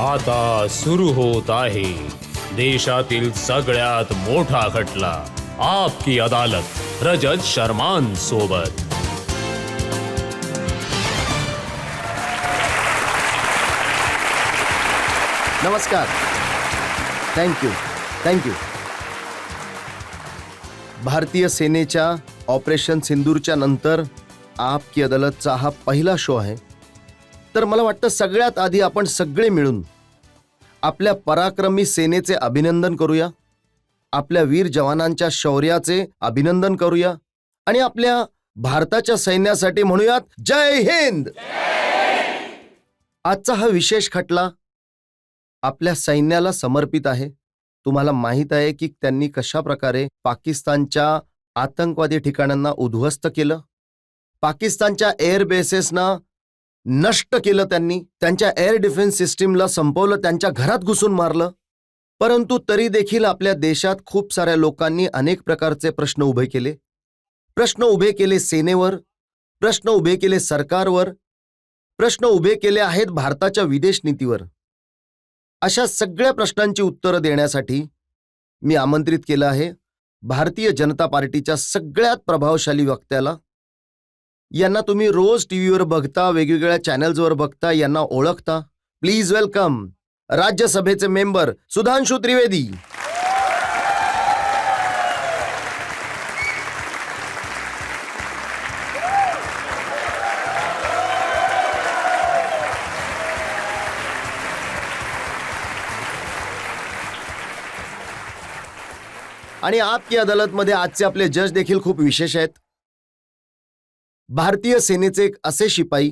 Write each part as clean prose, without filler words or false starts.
आता सुरू होत आहे देशातील सगळ्यात मोठा खटला आपकी अदालत रजत शर्मान सोबत. नमस्कार. थँक्यू. भारतीय सेनेच्या ऑपरेशन सिंदूरच्या नंतर आपकी अदालतचा हा पहिला शो आहे. तर मला वाटतं सगळ्यात आधी आपण सगळे मिळून आपल्या पराक्रमी सेनेचे अभिनंदन करूया, आपल्या वीर जवानांच्या शौर्याचे अभिनंदन करूया आणि आपल्या भारताच्या सैन्यासाठी म्हणूयात जय हिंद. आजचा हा विशेष खटला आपल्या सैन्याला समर्पित आहे. तुम्हाला माहित आहे की त्यांनी कशा प्रकारे पाकिस्तानच्या आतंकवादी ठिकाणांना उद्ध्वस्त केलं, पाकिस्तानच्या एअर बेसेसना नष्ट केलं, त्यांनी त्यांच्या एअर डिफेन्स सिस्टीमला संपवलं, त्यांच्या घरात घुसून मारलं. परंतु तरी देखील आपल्या देशात खूप साऱ्या लोकांनी अनेक प्रकारचे प्रश्न उभे केले सेनेवर, प्रश्न उभे केले सरकारवर, प्रश्न उभे केले आहेत भारताच्या विदेश नीतीवर. अशा सगळ्या प्रश्नांची उत्तरं देण्यासाठी मी आमंत्रित केलं आहे भारतीय जनता पार्टीच्या सगळ्यात प्रभावशाली वक्त्याला. यांना तुम्ही रोज टीव्हीवर बघता, वेगवेगळ्या चॅनल्सवर बघता, यांना ओळखता. प्लीज वेलकम राज्यसभेचे मेंबर सुधांशु त्रिवेदी. आणि आपकी अदालतमध्ये आजचे आपले जज देखील खूप विशेष आहेत. भारतीय सेनेचे एक असे शिपाई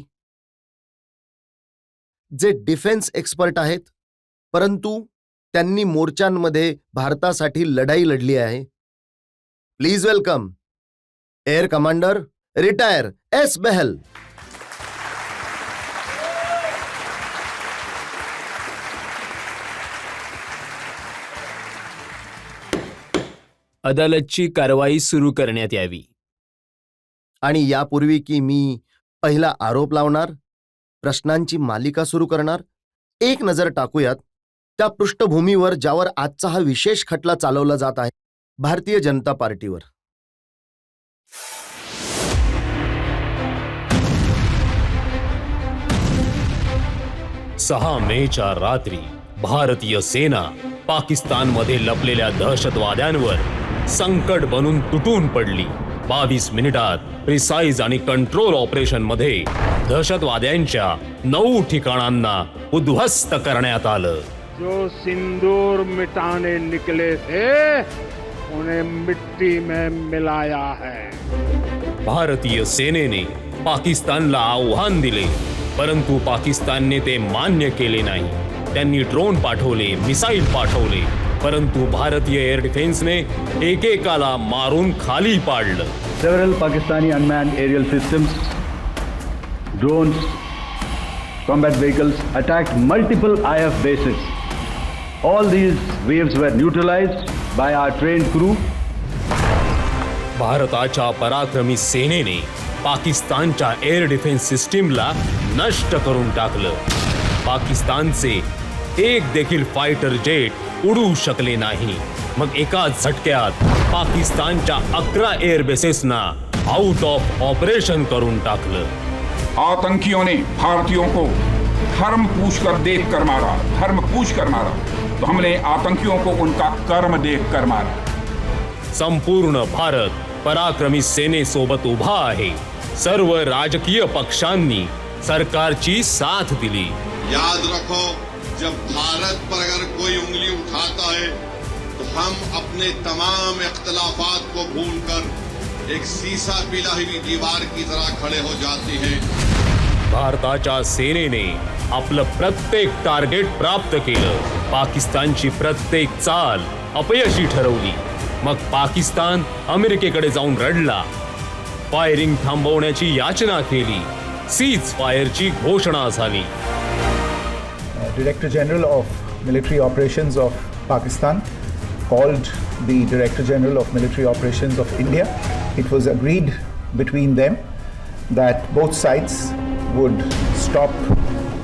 जे डिफेन्स एक्सपर्ट आहेत, परंतु त्यांनी मोर्चांमध्ये भारतासाठी लढाई लढली आहे. Please welcome air commander retired S Behal. अदालतची कारवाई सुरू करण्यात यावी. आणि यापूर्वी की मी पहिला आरोप लावणार, प्रश्नांची मालिका सुरू करणार, एक नजर टाकूयात त्या पृष्ठभूमीवर ज्यावर आजचा हा विशेष खटला चालवला जात आहे, भारतीय जनता पार्टीवर. सहा मेच्या रात्री भारतीय सेना पाकिस्तानमध्ये लपलेल्या दहशतवाद्यांवर संकट बनून तुटून पडली. 22 मिनिटात प्रिसाइज आणि कंट्रोल ऑपरेशन मध्ये दहशतवाद्यांच्या 9 ठिकाणांना उद्ध्वस्त करण्यात आलं. जो सिंदूर मिटाने निकले थे उन्हें मिट्टी में मिलाया है. भारतीय सेनेने पाकिस्तानला आव्हान दिले, परंतु पाकिस्तानने ते मान्य केले नाही. त्यांनी ड्रोन पाठवले, मिसाईल पाठवले, परंतु भारतीय एअर डिफेन्सने एकेकाला मारून खाली पाडलं. Several Pakistani unmanned aerial systems, drones, combat vehicles attacked multiple IF bases. All these waves were neutralized by our trained crew. भारताच्या पराक्रमी सेनेने पाकिस्तानच्या एअर डिफेन्स सिस्टीमला नष्ट करून टाकलं. पाकिस्तानचे एक देखील फायटर जेट उडू शकले नाही. मग एकाच झटक्यात पाकिस्तानच्या 11 एअर बेसेसना आउट ऑफ ऑपरेशन करून टाकलं. आतंकियों ने भारतीयों को धर्म पूछ कर मारा, तो हमने आतंकियों को उनका कर्म देख कर मारा. संपूर्ण भारत पराक्रमी सेनेसोबत उभा आहे. सर्व राजकीय पक्षांनी सरकारची साथ दिली. याद रखो, जब भारत पर अगर कोई उंगली उठाता है तो हम अपने तमाम इख्तिलाफात को भूलकर एक सीसा पिला हुई दीवार की तरह खड़े हो जाते हैं. भारताच्या सेनेने आपलं प्रत्येक टार्गेट प्राप्त केलं. पाकिस्तानची प्रत्येक चाल अपयशी ठरवली. मग पाकिस्तान अमेरिकेकडे जाऊन रडला, फायरिंग थांबवण्याची याचना केली, सीज फायरची घोषणा झाली. Director General of Military Operations of Pakistan called the Director General of Military Operations of India. It was agreed between them that both sides would stop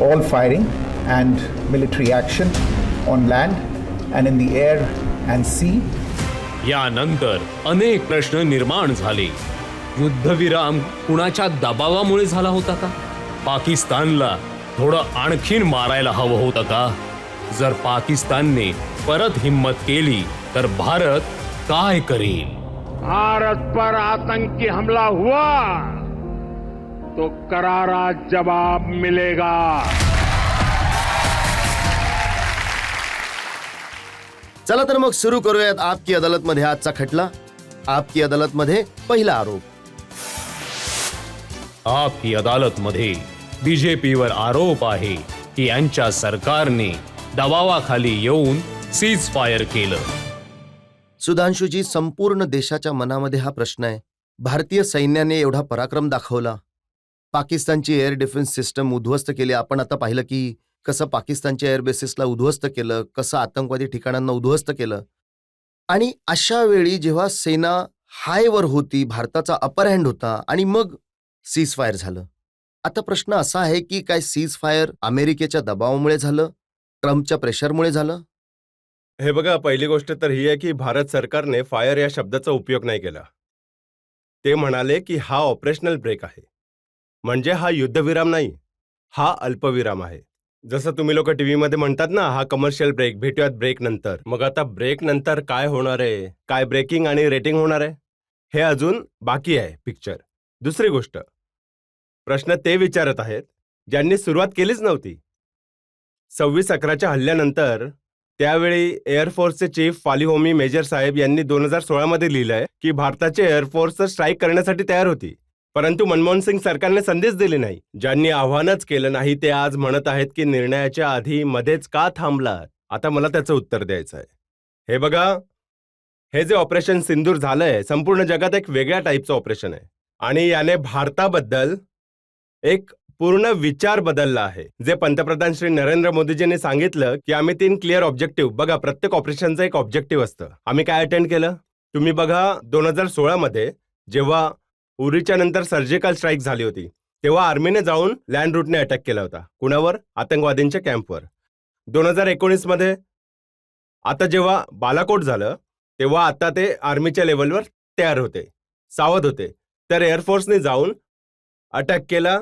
all firing and military action on land and in the air and sea. यानंतर अनेक प्रश्न निर्माण झाले. युद्धविराम कुणाच्या दबावामुळे झाला होता का? पाकिस्तानला थोडं आणखीन मारायला हवं होतं का? जर पाकिस्तानने परत हिम्मत केली तर भारत काय करेल? भारत पर आतंकी हमला हुआ तो करारा जवाब मिलेगा. चला तर मग सुरू करूयात आपकी अदालत मध्ये आजचा खटला. आपकी अदालत मध्ये पहिला आरोप. आपकी अदालत मध्ये बीजेपीवर आरोप आहे की यांच्या सरकारने दबावाखाली येऊन सीज फायर केलं. सुधांशुजी, संपूर्ण देशाच्या मनामध्ये हा प्रश्न आहे. भारतीय सैन्याने एवढा पराक्रम दाखवला, पाकिस्तानची एअर डिफेन्स सिस्टम उद्ध्वस्त केली. आपण आता पाहिलं की कसं पाकिस्तानच्या एअर बेसिसला उद्ध्वस्त केलं, कसं आतंकवादी ठिकाणांना उद्ध्वस्त केलं. आणि अशा वेळी जेव्हा सेना हायवर होती, भारताचा अपर हँड होता आणि मग सीज फायर झालं. आता प्रश्न असा आहे की काय सीज फायर अमेरिकेच्या दबावामुळे झालं, ट्रम्पच्या प्रेशरमुळे झालं? हे बघा, पहिली गोष्ट तर ही आहे की भारत सरकारने फायर या शब्दाचा उपयोग नाही केला. ते म्हणाले की हा ऑपरेशनल ब्रेक आहे, म्हणजे हा युद्धविराम नाही, हा अल्पविराम आहे. जसं तुम्ही लोक टीव्हीमध्ये म्हणतात ना, हा कमर्शियल ब्रेक, भेटूयात ब्रेक नंतर. मग आता ब्रेक नंतर काय होणार आहे, काय ब्रेकिंग आणि रेटिंग होणार आहे, हे अजून बाकी आहे पिक्चर. दुसरी गोष्ट, प्रश्न ते विचारत आहेत ज्यांनी सुरुवात केलीच नव्हती. 26/11च्या हल्ल्यानंतर त्यावेळी एअरफोर्सचे चीफ फालिहोमी मेजर साहेब यांनी 2016 मध्ये लिहिलंय की भारताचे एअरफोर्स स्ट्राईक करण्यासाठी तयार होती, परंतु मनमोहन सिंग सरकारने संदेश दिले नाही. ज्यांनी आव्हानच केलं नाही ते आज म्हणत आहेत की निर्णयाच्या आधी मध्येच का थांबलात. आता मला त्याचं उत्तर द्यायचं आहे. हे बघा, हे जे ऑपरेशन सिंदूर झालंय संपूर्ण जगात एक वेगळ्या टाईपचं ऑपरेशन आहे आणि याने भारताबद्दल एक पूर्ण विचार बदलला आहे. जे पंतप्रधान श्री नरेंद्र मोदीजींनी सांगितलं की आम्ही 3 क्लिअर ऑब्जेक्टिव्ह, बघा प्रत्येक ऑपरेशनचं एक ऑब्जेक्टिव्ह असतं, आम्ही काय अटेंड केलं तुम्ही बघा. 2016 मध्ये जेव्हा उरीच्या नंतर सर्जिकल स्ट्राईक झाली होती तेव्हा आर्मीने जाऊन लँड रूटने अटॅक केला होता. कुणावर? आतंकवादींच्या कॅम्पवर. 2019 मध्ये आता जेव्हा बालाकोट झालं तेव्हा आता ते आर्मीच्या लेवलवर तयार होते, सावध होते, तर एअरफोर्सने जाऊन अटॅक केला.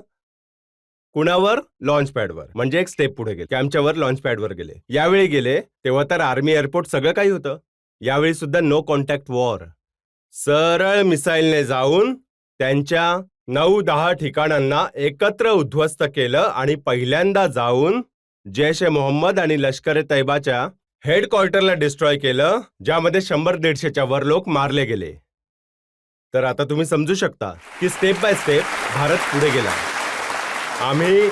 कुणावर? लॉन्च पॅडवर, म्हणजे एक स्टेप पुढे गेले, कॅम्पच्यावर लॉन्च पॅडवर गेले. यावेळी गेले तेव्हा तर आर्मी एअरपोर्ट सगळं काही होतं. यावेळी सुद्धा नो कॉन्टॅक्ट वॉर, सरळ मिसाईलने जाऊन त्यांच्या 9-10 ठिकाणांना एकत्र उद्ध्वस्त केलं आणि पहिल्यांदा जाऊन जैश ए मोहम्मद आणि लष्कर ए तैबाच्या हेडक्वार्टरला डिस्ट्रॉय केलं, ज्यामध्ये 100-150च्या वर लोक मारले गेले. तर आता तुम्ही समजू शकता की स्टेप बाय स्टेप भारत पुढे गेला. आम्ही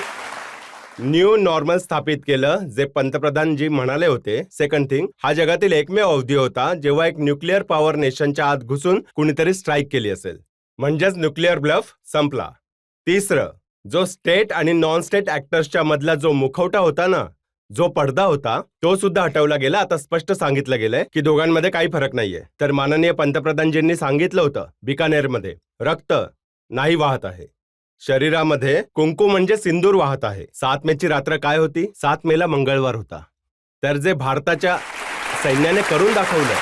न्यू नॉर्मल स्थापित केलं, जे पंतप्रधानजी म्हणाले होते. सेकंड थिंग, हा जगातील एकमेव अवधी होता जेव्हा एक न्यूक्लिअर पॉवर नेशनच्या आत घुसून कुणीतरी स्ट्राईक केली असेल, म्हणजेच न्यूक्लिअर ब्लफ संपला. तिसरं, जो स्टेट आणि नॉन स्टेट ऍक्टर्सच्या मधला जो मुखवटा होता ना, जो पडदा होता, तो सुद्धा हटवला गेला. आता स्पष्ट सांगितलं गेलंय की दोघांमध्ये काही फरक नाहीये. तर माननीय पंतप्रधानजींनी सांगितलं होतं बिकानेरमध्ये रक्त नाही वाहत आहे, शरीरामध्ये कुंकू म्हणजे सिंदूर वाहत आहे. 7 मेची रात्र काय होती? 7 मेला मंगळवार होता. तर जे भारताच्या सैन्याने करून दाखवलं,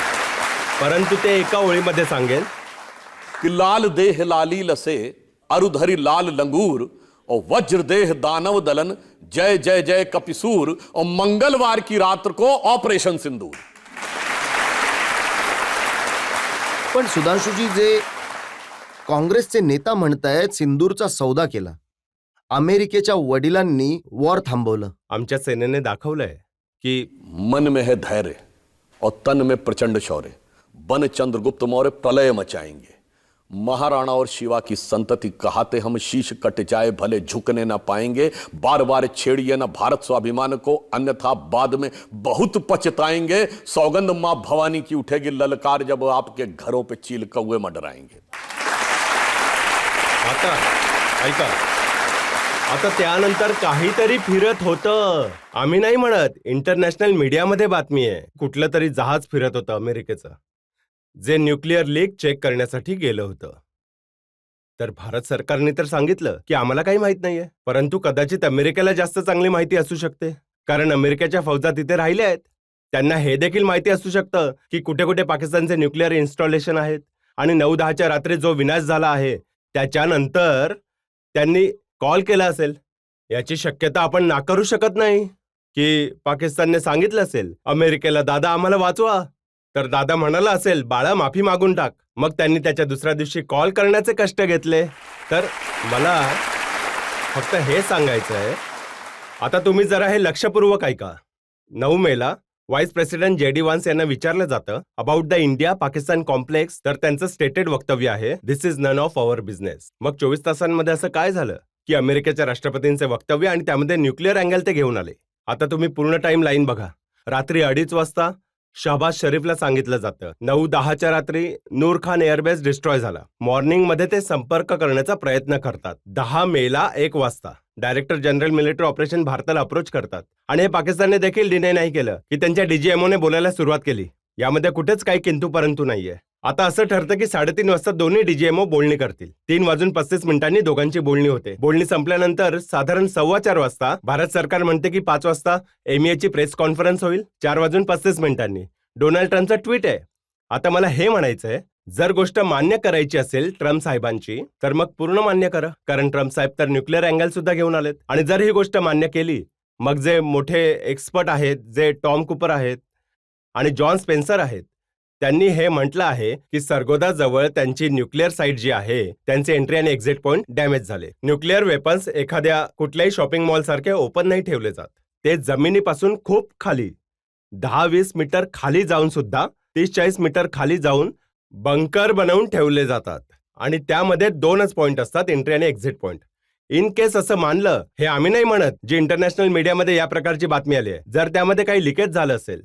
परंतु ते एका ओळीमध्ये सांगेन कि लाल देह लाली लसे अरुधरी लाल लंगूर और वज्र देह दानव दलन जय जय जय कपिसूर और मंगलवार की रात्र को ऑपरेशन सिंदूर. पण सुधांशुजी, जे काँग्रेसचे नेता म्हणतायत सिंदूरचा सौदा केला, अमेरिकेच्या वडिलांनी वॉर थांबवलं. आमच्या सेनेने दाखवलंय की मन में है धैर्य और तन में प्रचंड शौर्य. बन चंद्रगुप्त मौर्य प्रलय मचाएंगे. महाराणा और शिवा की संतति कहाते हम शीश कट जाए भले झुकने ना पाएंगे. बार बार छेड़िए ना भारत स्वाभिमान को, अन्यथा बाद में बहुत पछताएंगे. सौगंध मां भवानी की उठेगी ललकार जब आपके घरों पे चील कौए मंडराएंगे. आता ऐका, आता त्यानंतर काहीतरी फिरत होतं. आम्ही नाही म्हणत, इंटरनॅशनल मीडियामध्ये बातमी आहे. कुठलं तरी जहाज फिरत होतं अमेरिकेचं, जे न्यूक्लिअर लीक चेक करण्यासाठी गेलं होतं. तर भारत सरकारने तर सांगितलं की आम्हाला काही माहित नाहीये, परंतु कदाचित अमेरिकेला जास्त चांगली माहिती असू शकते, कारण अमेरिकेच्या फौजा तिथे राहिल्या आहेत. त्यांना हे देखील माहिती असू शकतं की कुठे कुठे पाकिस्तानचे न्यूक्लिअर इन्स्टॉलेशन आहेत. आणि 9-10च्या रात्री जो विनाश झाला आहे त्याच्यानंतर त्यांनी कॉल केला असेल. याची शक्यता आपण नाकारू शकत नाही की पाकिस्तानने सांगितलं असेल अमेरिकेला, दादा आम्हाला वाचवा. तर दादा म्हणाला असेल, बाळा माफी मागून टाक. मग त्यांनी त्याच्या दुसऱ्या दिवशी कॉल करण्याचे कष्ट घेतले. तर मला फक्त हे सांगायचं आहे, आता तुम्ही जरा हे लक्षपूर्वक ऐका. 9 मेला व्हाईस प्रेसिडेंट JD व्हान्स यांना विचारलं जातं about the India Pakistan complex. तर त्यांचं स्टेटेड वक्तव्य आहे, this is none of our business. मग 24 तासांमध्ये असं काय झालं की अमेरिकेच्या राष्ट्रपतींचे वक्तव्य आणि त्यामध्ये न्यूक्लिअर अँगल ते घेऊन आले. आता तुम्ही पूर्ण टाइम लाईन बघा. रात्री 2:30 वाजता शहबाज शरीफला सांगितलं जातं. 9-10च्या रात्री नूर खान एअरबेस डिस्ट्रॉय झाला. मॉर्निंगमध्ये ते संपर्क करण्याचा प्रयत्न करतात. 10 मेला 1 वाजता डायरेक्टर जनरल मिलिटरी ऑपरेशन भारताला अप्रोच करतात. आणि हे पाकिस्तानने देखील डिनाय नाही केलं की त्यांच्या DGMOने बोलायला सुरुवात केली. यामध्ये कुठेच काही किंतु परंतु नाहीये. आता असं ठरतं की 3:30 वाजता दोन्ही DGMO बोलणी करतील. 3:35 दोघांची बोलणी होते. बोलणी संपल्यानंतर साधारण 4:15 वाजता भारत सरकार म्हणते की 5 वाजता MEAची प्रेस कॉन्फरन्स होईल. 4:35 डोनाल्ड ट्रम्पचं ट्विट आहे. आता मला हे म्हणायचंय, जर गोष्ट मान्य करायची असेल ट्रम्प साहेबांची तर मग पूर्ण मान्य करा, कारण ट्रम्प साहेब तर न्यूक्लिअर अँगल सुद्धा घेऊन आलेत. आणि जर ही गोष्ट मान्य केली, मग जे मोठे एक्सपर्ट आहेत, जे टॉम कुपर आहेत आणि जॉन स्पेन्सर आहेत, त्यांनी हे म्हटलं आहे की सरगोदा जवळ त्यांची न्यूक्लिअर साईट जी आहे त्यांचे एंट्री आणि एक्झिट पॉइंट डॅमेज झाले. न्यूक्लिअर वेपन्स एखाद्या कुठल्याही शॉपिंग मॉल सारखे ओपन नाही ठेवले जात. ते जमिनीपासून खूप खाली 10-20 मीटर खाली जाऊन सुद्धा 30-40 मीटर खाली जाऊन बंकर बनवून ठेवले जातात. आणि त्यामध्ये 2च पॉइंट असतात, एंट्री आणि एक्झिट पॉइंट. इन केस असं मानलं, हे आम्ही नाही म्हणत, जी इंटरनॅशनल मीडियामध्ये या प्रकारची बातमी आली आहे, जर त्यामध्ये काही लिकेज झालं असेल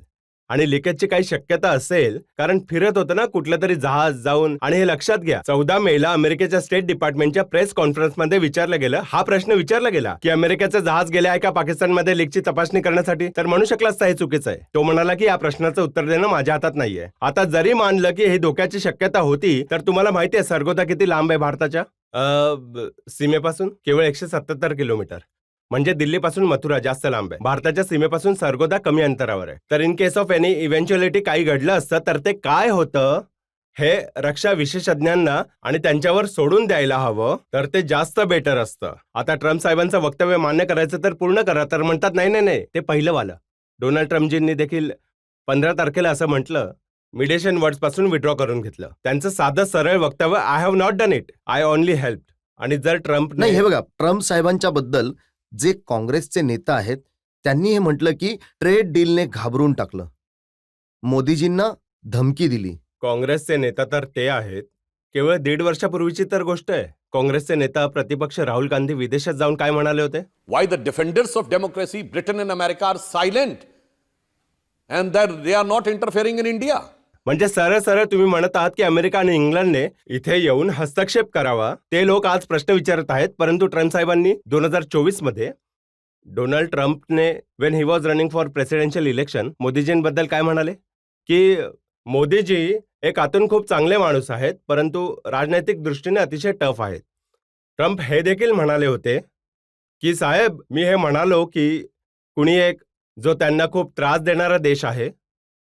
आणि लिकेजची काही शक्यता असेल, कारण फिरत होतं ना कुठलं तरी जहाज जाऊन. आणि हे लक्षात घ्या, 14 मेला अमेरिकेच्या स्टेट डिपार्टमेंटच्या प्रेस कॉन्फरन्समध्ये विचारलं गेलं, हा प्रश्न विचारला गेला की अमेरिकेचं जहाज गेले आहे का पाकिस्तानमध्ये लीकची तपासणी करण्यासाठी. तर म्हणू शकला असता हे चुकीचं आहे. तो म्हणाला की या प्रश्नाचं उत्तर देणं माझ्या हातात नाहीये. आता जरी मानलं की हे धोक्याची शक्यता होती, तर तुम्हाला माहिती आहे सरगोदा किती लांब आहे भारताच्या सीमेपासून? केवळ 177 किलोमीटर. म्हणजे दिल्लीपासून मथुरा जास्त लांब आहे. भारताच्या सीमेपासून सरगोदा कमी अंतरावर आहे. तर इन केस ऑफ एनी इव्हेंच्युअलिटी काही घडलं असतं तर ते काय होतं हे रक्षा विशेषज्ञांना आणि त्यांच्यावर सोडून द्यायला हवं, तर ते जास्त बेटर असतं. आता ट्रम्प साहेबांचं वक्तव्य मान्य करायचं तर पूर्ण करा. तर म्हणतात नाही ते पहिलं वालं. डोनाल्ड ट्रम्पजींनी देखील 15 तारखेला असं म्हटलं, मिडिएशन वर्ड्स पासून विड्रॉ करून घेतलं. त्यांचं साधं सरळ वक्तव्य, I have not done it, I only help. आणि जर ट्रम्प नाही, हे बघा, ट्रम्प साहेबांच्या बद्दल जे काँग्रेसचे नेता आहेत त्यांनी हे म्हटलं की ट्रेड डीलने घाबरून टाकलं, मोदीजींना धमकी दिली. काँग्रेसचे नेता तर ते आहेत, केवळ 1.5 वर्षापूर्वीची तर गोष्ट आहे. काँग्रेसचे नेता प्रतिपक्ष राहुल गांधी विदेशात जाऊन काय म्हणाले होते? Why the defenders of democracy, Britain and America, are silent and that they are not interfering in India. म्हणजे सरळ सरळ तुम्ही म्हणत आहात की अमेरिका आणि इंग्लंडने इथे येऊन हस्तक्षेप करावा. ते लोक आज प्रश्न विचारत आहेत, परंतु ट्रम्प साहेबांनी 2024 मध्ये डोनाल्ड ट्रम्पने when he was running for presidential election मोदीजींबद्दल काय म्हणाले की मोदीजी एक आतून खूप चांगले माणूस आहेत, परंतु राजनैतिक दृष्टीने अतिशय टफ आहेत. ट्रम्प हे देखील म्हणाले होते की साहेब, मी हे म्हणालो की कुणी एक जो त्यांना खूप त्रास देणारा देश आहे,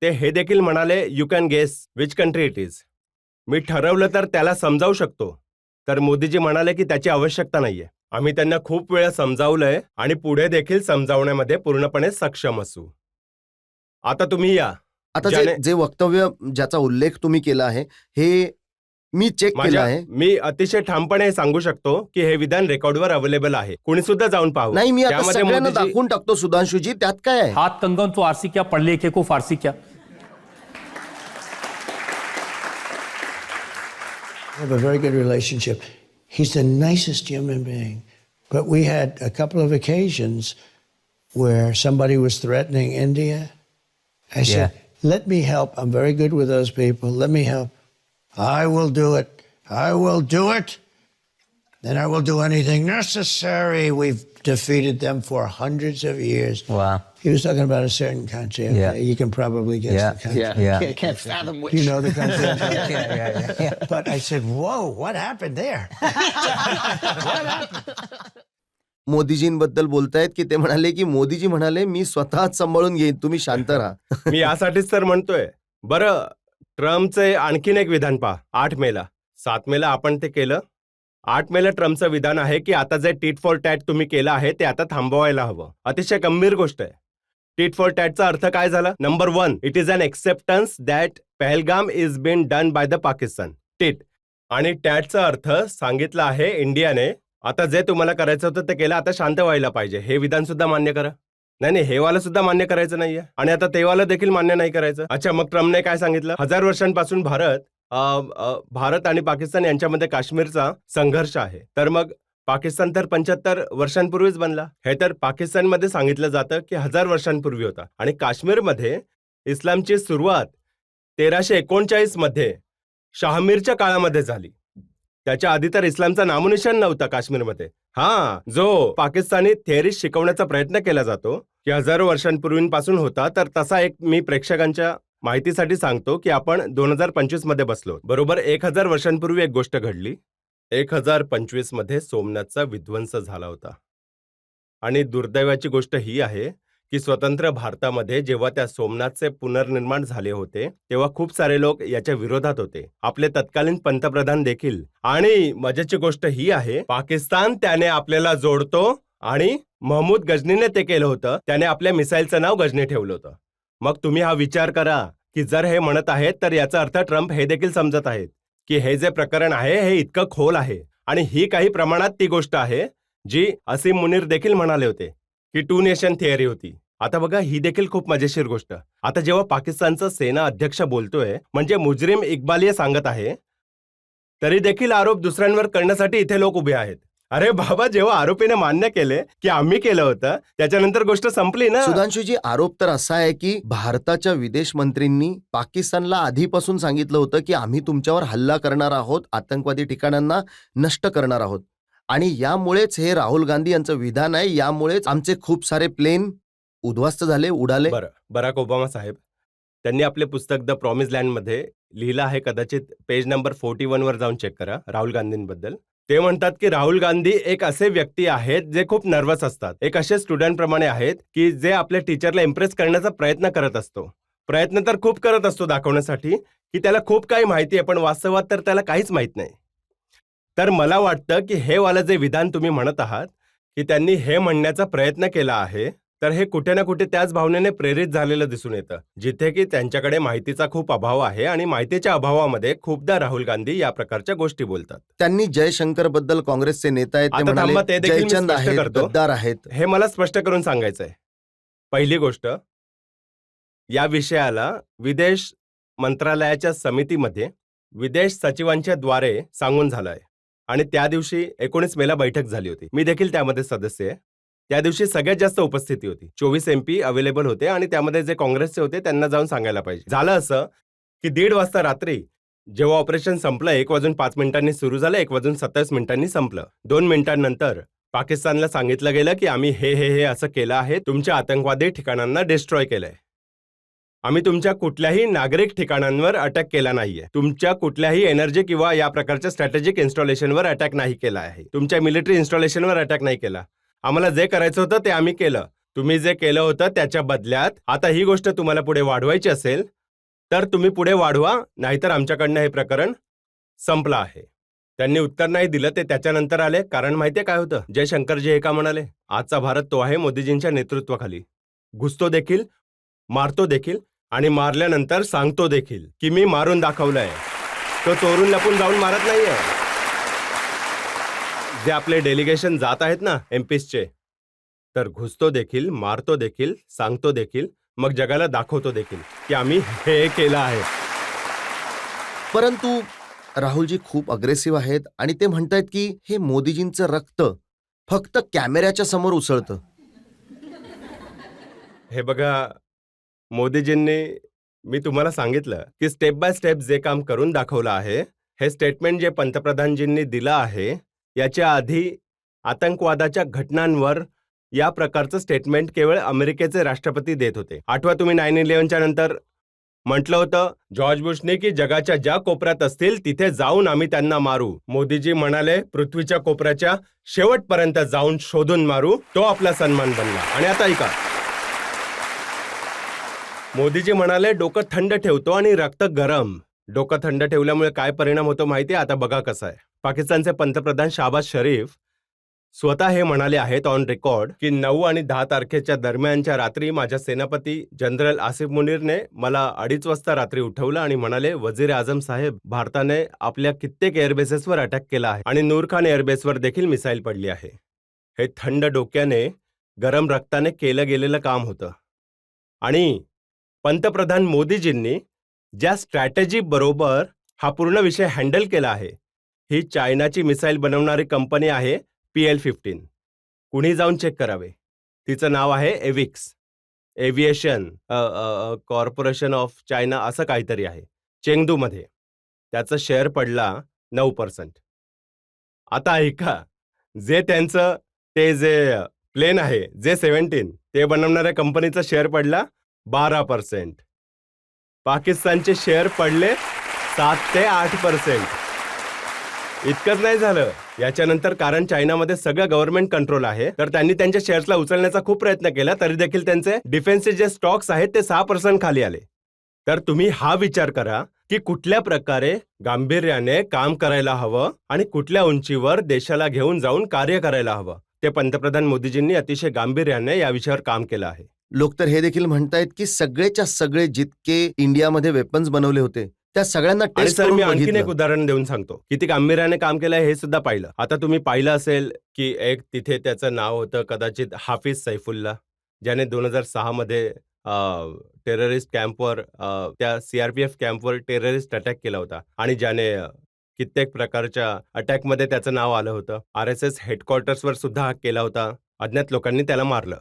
ते हे देखील म्हणाले you can guess which country it is. मी ठरवलं तर त्याला समजावू शकतो. तर मोदीजी म्हणाले की त्याची आवश्यकता नाहीये. आम्ही त्यांना खूप वेळा समजावलंय आणि पुढे देखील समजावण्यामध्ये पूर्णपणे सक्षम असू. आता तुम्ही या. आता जे वक्तव्य ज्याचा उल्लेख तुम्ही केला आहे हे मी चेक केलं आहे. मी अतिशय ठामपणे सांगू शकतो की हे विधान रेकॉर्डवर अवेलेबल आहे, कोणी सुद्धा जाऊन पाहू. नाही, मी आता सगळ्यांना दाखवून टाकतो सुधांशुजी, त्यात काय आहे? हाथ कंगन तो आरसी क्या, पढ़ लिखे को फारसी क्या. We have a very good relationship. He's the nicest human being. But we had a couple of occasions where somebody was threatening India. I said, let me help. I'm very good with those people. Let me help. I will do it. I will do it. Then I will do anything necessary. We've defeated them for hundreds of years. Wow. He was talking about a certain country. Okay? Yeah. You can probably guess the country. Yeah. Can't fathom which. You know the country. yeah. But I said, whoa, what happened there? What happened? मोदीजींबद्दल बोलतायत की ते म्हणाले की मोदीजी म्हणाले मी स्वतःच सांभाळून घेईन, तुम्ही शांत राहा. मी यासाठीच तर म्हणतोय. बरं, ट्रम्पचे आणखीन एक विधान पहा. 8 मेला, 7 मेला आपण ते केलं. 8 मेला ट्रम्पचं विधान आहे की आता जे टीट फॉर टॅट तुम्ही केलं आहे ते आता थांबवायला हवं. अतिशय गंभीर गोष्ट आहे. टीट फॉर टॅटचा अर्थ काय झाला? Number 1, it is an acceptance that Pahalgam is been done by the Pakistan. Tit आणि टॅटचा अर्थ सांगितला आहे इंडियाने, आता जे तुम्हाला करायचं होतं ते केलं, आता शांत व्हायला पाहिजे. हे विधान सुद्धा मान्य करा. नाही, हे वाला सुद्धा मान्य करायचं नाहीये आणि आता ते वाला देखील मान्य नाही करायचं. अच्छा, मग ट्रम्पने काय सांगितलं? 1000 वर्षांपासून भारत आणि पाकिस्तान यांच्यामध्ये काश्मीरचा संघर्ष आहे. तर मग पाकिस्तान तर 75 वर्षांपूर्वीच बनला. हे तर पाकिस्तानमध्ये सांगितलं जातं की 1000 वर्षांपूर्वी होता. आणि काश्मीरमध्ये इस्लामची सुरुवात 1339 मध्ये शाहमीरच्या काळामध्ये झाली. त्याच्या आधी तर इस्लामचा नामोनिशाण नव्हता काश्मीरमध्ये. जो पाकिस्तानी थेअरी शिकवण्याचा प्रयत्न केला जातो की हजारो वर्षांपूर्वीपासून होता, तर तसा एक मी प्रेक्षकांच्या माहितीसाठी सांगतो की आपण 2025 मध्ये बसलो. बरोबर 1000 वर्षांपूर्वी एक गोष्ट घडली. 1025 मध्ये सोमनाथचा विध्वंस झाला होता. आणि दुर्दैवाची गोष्ट ही आहे की स्वतंत्र भारतामध्ये जेव्हा त्या सोमनाथचे पुनर्निर्माण झाले होते तेव्हा खूप सारे लोक याच्या विरोधात होते, आपले तत्कालीन पंतप्रधान देखील. आणि मजेची गोष्ट ही आहे, पाकिस्तान त्याने आपल्याला जोडतो आणि महमूद गजनीने ते केलं होतं. त्याने आपल्या मिसाईलचं नाव गजनी ठेवलं होतं. मग तुम्ही हा विचार करा की जर हे म्हणत आहेत तर याचा अर्थ ट्रम्प हे देखील समजत आहेत की हे जे प्रकरण आहे हे इतकं खोल आहे. आणि ही काही प्रमाणात ती गोष्ट आहे जी असीम मुनीर देखील म्हणाले होते की 2 नेशन थिअरी होती. आता बघा, ही देखील खूप मजेशीर गोष्ट. आता जेव्हा पाकिस्तानचा सेना अध्यक्ष बोलतोय म्हणजे मुजरिम इक्बालिया सांगत आहे, तरी देखील आरोप दुसऱ्यांवर करण्यासाठी इथे लोक उभे आहेत. अरे बाबा, जेव्हा आरोपीने मान्य केले की आम्ही केलं होतं त्याच्यानंतर गोष्ट संपली ना. सुधांशुजी, आरोप तर असा आहे की भारताच्या विदेश मंत्रींनी पाकिस्तानला आधीपासून सांगितलं होतं की आम्ही तुमच्यावर हल्ला करणार आहोत, आतंकवादी ठिकाणांना नष्ट करणार आहोत. आणि यामुळेच हे राहुल गांधी यांचं विधान आहे, यामुळेच आमचे खूप सारे प्लेन उद्ध्वस्त झाले, उडाले. बरं, बराक ओबामा साहेब त्यांनी आपले पुस्तक द प्रॉमिस लँडमध्ये लिहिलं आहे, कदाचित पेज नंबर 41 वर जाऊन चेक करा राहुल गांधींबद्दल. ते म्हणतात की राहुल गांधी एक असे व्यक्ती आहेत जे खूप नर्वस असतात. एक असे स्टुडंटप्रमाणे आहेत की जे आपल्या टीचरला इम्प्रेस करण्याचा प्रयत्न करत असतो. प्रयत्न तर खूप करत असतो दाखवण्यासाठी की त्याला खूप काही माहिती आहे, पण वास्तवात तर त्याला काहीच माहित नाही. तर मला वाटतं की हे वाला जे विधान तुम्ही म्हणत आहात की त्यांनी हे म्हणण्याचा प्रयत्न केला आहे, तर हे कुठे ना कुठे त्याच भावनेने प्रेरित झालेलं दिसून येतं, जिथे की त्यांच्याकडे माहितीचा खूप अभाव आहे आणि माहितीच्या अभावामध्ये खूपदा राहुल गांधी या प्रकारच्या गोष्टी बोलतात. त्यांनी जयशंकर बद्दल, काँग्रेसचे नेता आहेत ते आता थांबा, म्हणाले ते देखील मी जयचंद स्पष्ट आहेत, करतो. गद्दार आहेत. हे मला स्पष्ट करून सांगायचंय. पहिली गोष्ट, या विषयाला विदेश मंत्रालयाच्या समितीमध्ये विदेश सचिवांच्या द्वारे सांगून झालं आहे. आणि त्या दिवशी 19 मेला बैठक झाली होती. मी देखील त्यामध्ये सदस्य आहे. त्या दिवशी सगळ्यात जास्त उपस्थिती होती. 24 MP अवेलेबल होते आणि त्यामध्ये जे काँग्रेसचे होते त्यांना जाऊन सांगायला पाहिजे. झालं असं की 1:30 वाजता रात्री जेव्हा ऑपरेशन संपलं, 1:05 सुरू झालं, 1:27 संपलं. 2 मिनिटांनंतर पाकिस्तानला सांगितलं गेलं की आम्ही हे असं केलं आहे, तुमच्या आतंकवादी ठिकाणांना डिस्ट्रॉय केलंय. आम्ही तुमच्या कुठल्याही नागरिक ठिकाणांवर अटॅक केला नाहीये. तुमच्या कुठल्याही एनर्जी किंवा या प्रकारच्या स्ट्रॅटेजिक इन्स्टॉलेशनवर अटॅक नाही केला आहे. तुमच्या मिलिटरी इन्स्टॉलेशनवर अटॅक नाही केला. आम्हाला जे करायचं होतं ते आम्ही केलं. तुम्ही जे केलं होतं त्याच्या बदल्यात आता ही गोष्ट तुम्हाला पुढे वाढवायची असेल तर तुम्ही पुढे वाढवा, नाहीतर आमच्याकडनं हे प्रकरण संपलं आहे. त्यांनी उत्तर नाही दिलं. ते त्याच्यानंतर आले. कारण माहितीये काय होतं? जयशंकरजी हे का म्हणाले? आजचा भारत तो आहे मोदीजींच्या नेतृत्वाखाली. घुसतो देखील, मारतो देखील आणि मारल्यानंतर सांगतो देखील की मी मारून दाखवलंय. तो चोरून लपून जाऊन मारत नाहीये. जे आपले डेलिगेशन जात आहेत ना MPsचे, तर घुसतो देखील, मारतो देखील, सांगतो देखील, मग जगाला दाखवतो देखील की आम्ही हे केलं आहे. परंतु राहुलजी खूप अग्रेसिव्ह आहेत आणि ते म्हणतायत की हे मोदीजींचं रक्त फक्त कॅमेऱ्याच्या समोर उसळतं. हे बघा, मोदीजींनी, मी तुम्हाला सांगितलं की स्टेप बाय स्टेप जे काम करून दाखवलं आहे, हे स्टेटमेंट जे पंतप्रधानजींनी दिलं आहे, याच्या आधी आतंकवादाच्या घटनांवर या प्रकारचं स्टेटमेंट केवळ अमेरिकेचे राष्ट्रपती देत होते. आठवा तुम्ही 9/11च्या नंतर म्हटलं होतं जॉर्ज बुशने की जगाच्या ज्या कोपऱ्यात असतील तिथे जाऊन आम्ही त्यांना मारू. मोदीजी म्हणाले पृथ्वीच्या कोपऱ्याच्या शेवटपर्यंत जाऊन शोधून मारू. तो आपला सन्मान बनला. आणि आता ऐका, मोदीजी म्हणाले डोकं थंड ठेवतो आणि रक्त गरम. डोकं थंड ठेवल्यामुळे काय परिणाम होतो माहितीये? आता बघा कसं आहे. पाकिस्तानचे पंतप्रधान शहबाज शरीफ स्वतः हे म्हणाले आहेत ऑन रेकॉर्ड की 9 आणि 10 तारखेच्या दरम्यानच्या रात्री माझ्या सेनापती जनरल आसिफ मुनीरने मला 2:30 वाजता रात्री उठवलं आणि म्हणाले वजीर आझम साहेब, भारताने आपल्या कित्येक एअरबेसेसवर अटॅक केला आहे आणि नूरखान एअरबेसवर देखील मिसाईल पडली आहे. हे थंड डोक्याने गरम रक्ताने केलं गेलेलं काम होतं. आणि पंतप्रधान मोदीजींनी ज्या स्ट्रॅटेजी बरोबर हा पूर्ण विषय हँडल केला आहे, ही चायनाची मिसाईल बनवणारी कंपनी आहे PL-15. कुणी जाऊन चेक करावे. तिचं नाव आहे एव्हिक्स, एव्हिएशन कॉर्पोरेशन ऑफ चायना असं काहीतरी आहे, चेंगदूमध्ये. त्याचं शेअर पडला 9%. आता ऐका, जे त्यांचं ते जे प्लेन आहे J-17 ते बनवणाऱ्या कंपनीचा शेअर पडला 12%. पाकिस्तानचे शेअर पडले 7 ते 8%. इतकंच नाही झालं, याच्यानंतर कारण चायनामध्ये सगळं गव्हर्नमेंट कंट्रोल आहे, तर त्यांनी त्यांच्या शेअर्सला उचलण्याचा खूप प्रयत्न केला, तरी देखील त्यांचे डिफेन्सचे जे स्टॉक्स आहेत ते 6% खाली आले. तर तुम्ही हा विचार करा की कुठल्या प्रकारे गांभीर्याने काम करायला हवं आणि कुठल्या उंचीवर देशाला घेऊन जाऊन कार्य करायला हवं. ते पंतप्रधान मोदीजींनी अतिशय गांभीर्याने या विषयावर काम केलं आहे. लोक तर हे देखील म्हणतायत की सगळेच्या सगळे जितके इंडियामध्ये वेपन्स बनवले होते त्या सगळ्यांना आणि टेस्ट सर, करून मी आणखीन एक बघितलं. उदाहरण देऊन सांगतो. किती गांभीर्याने काम केलंय हे सुद्धा पाहिलं. आता तुम्ही पाहिलं असेल की एक तिथे त्याचं नाव होतं कदाचित हाफिज सैफुल्ला, ज्याने 2006 मध्ये टेररिस्ट कॅम्पवर त्या CRPF कॅम्पवर टेररिस्ट अटॅक केला होता आणि ज्याने कित्येक प्रकारच्या अटॅकमध्ये त्याचं नाव आलं होतं. RSS हेडक्वार्टर्सवर सुद्धा हा केला होता. अज्ञात लोकांनी त्याला मारलं.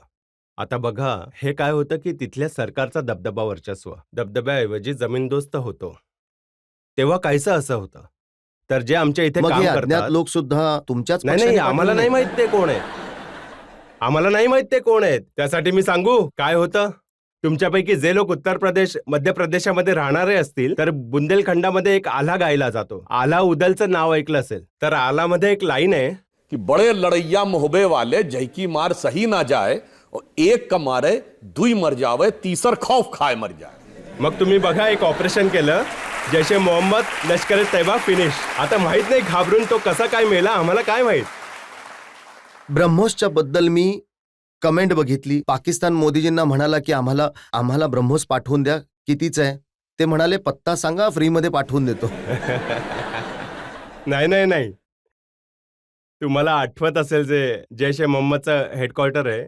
आता बघा, हे काय होतं की तिथल्या सरकारचा दबदबा वर्चस्व, दबदब्याऐवजी जमीनदोस्त होतो. तेव्हा काहीसं असं होतं. तर जे आमच्या इथे मग काम हे अज्ञात करतात, लोक सुद्धा तुमच्याच नाही पक्षाने आम्हाला नाही पाठवले? माहित ते कोण आहेत. आम्हाला नाही माहित ते कोण आहेत. त्यासाठी मी सांगू काय होतं. तुमच्यापैकी जे लोक उत्तर प्रदेश, मध्य प्रदेशामध्ये राहणारे असतील तर बुंदेलखंडामध्ये एक आला गायला जातो. आला उदलचं नाव ऐकलं असेल तर आलामध्ये एक लाईन आहे कि बड़े लड़ैया मोहबे वाले जय की मार सही ना जाए और एक का मारे दुई मर जावे तीसर खौफ खाए मर जाए. मग तुम्ही बघा, एक ऑपरेशन केलं, जैशे मोहम्मद लष्कर तैयबा फिनिश. आता माहित नाही घाबरून तो कसा काय मेला, आम्हाला काय माहित. ब्रह्मोसच्या बद्दल मी कमेंट बघितली. पाकिस्तान मोदीजींना म्हणाला की आम्हाला ब्रह्मोस पाठवून द्या. कितीच आहे ते म्हणाले, पत्ता सांगा, फ्रीमध्ये पाठवून देतो. नाही तुम्हाला आठवत असेल जे जैश ए मोहम्मदचं हेडक्वार्टर आहे,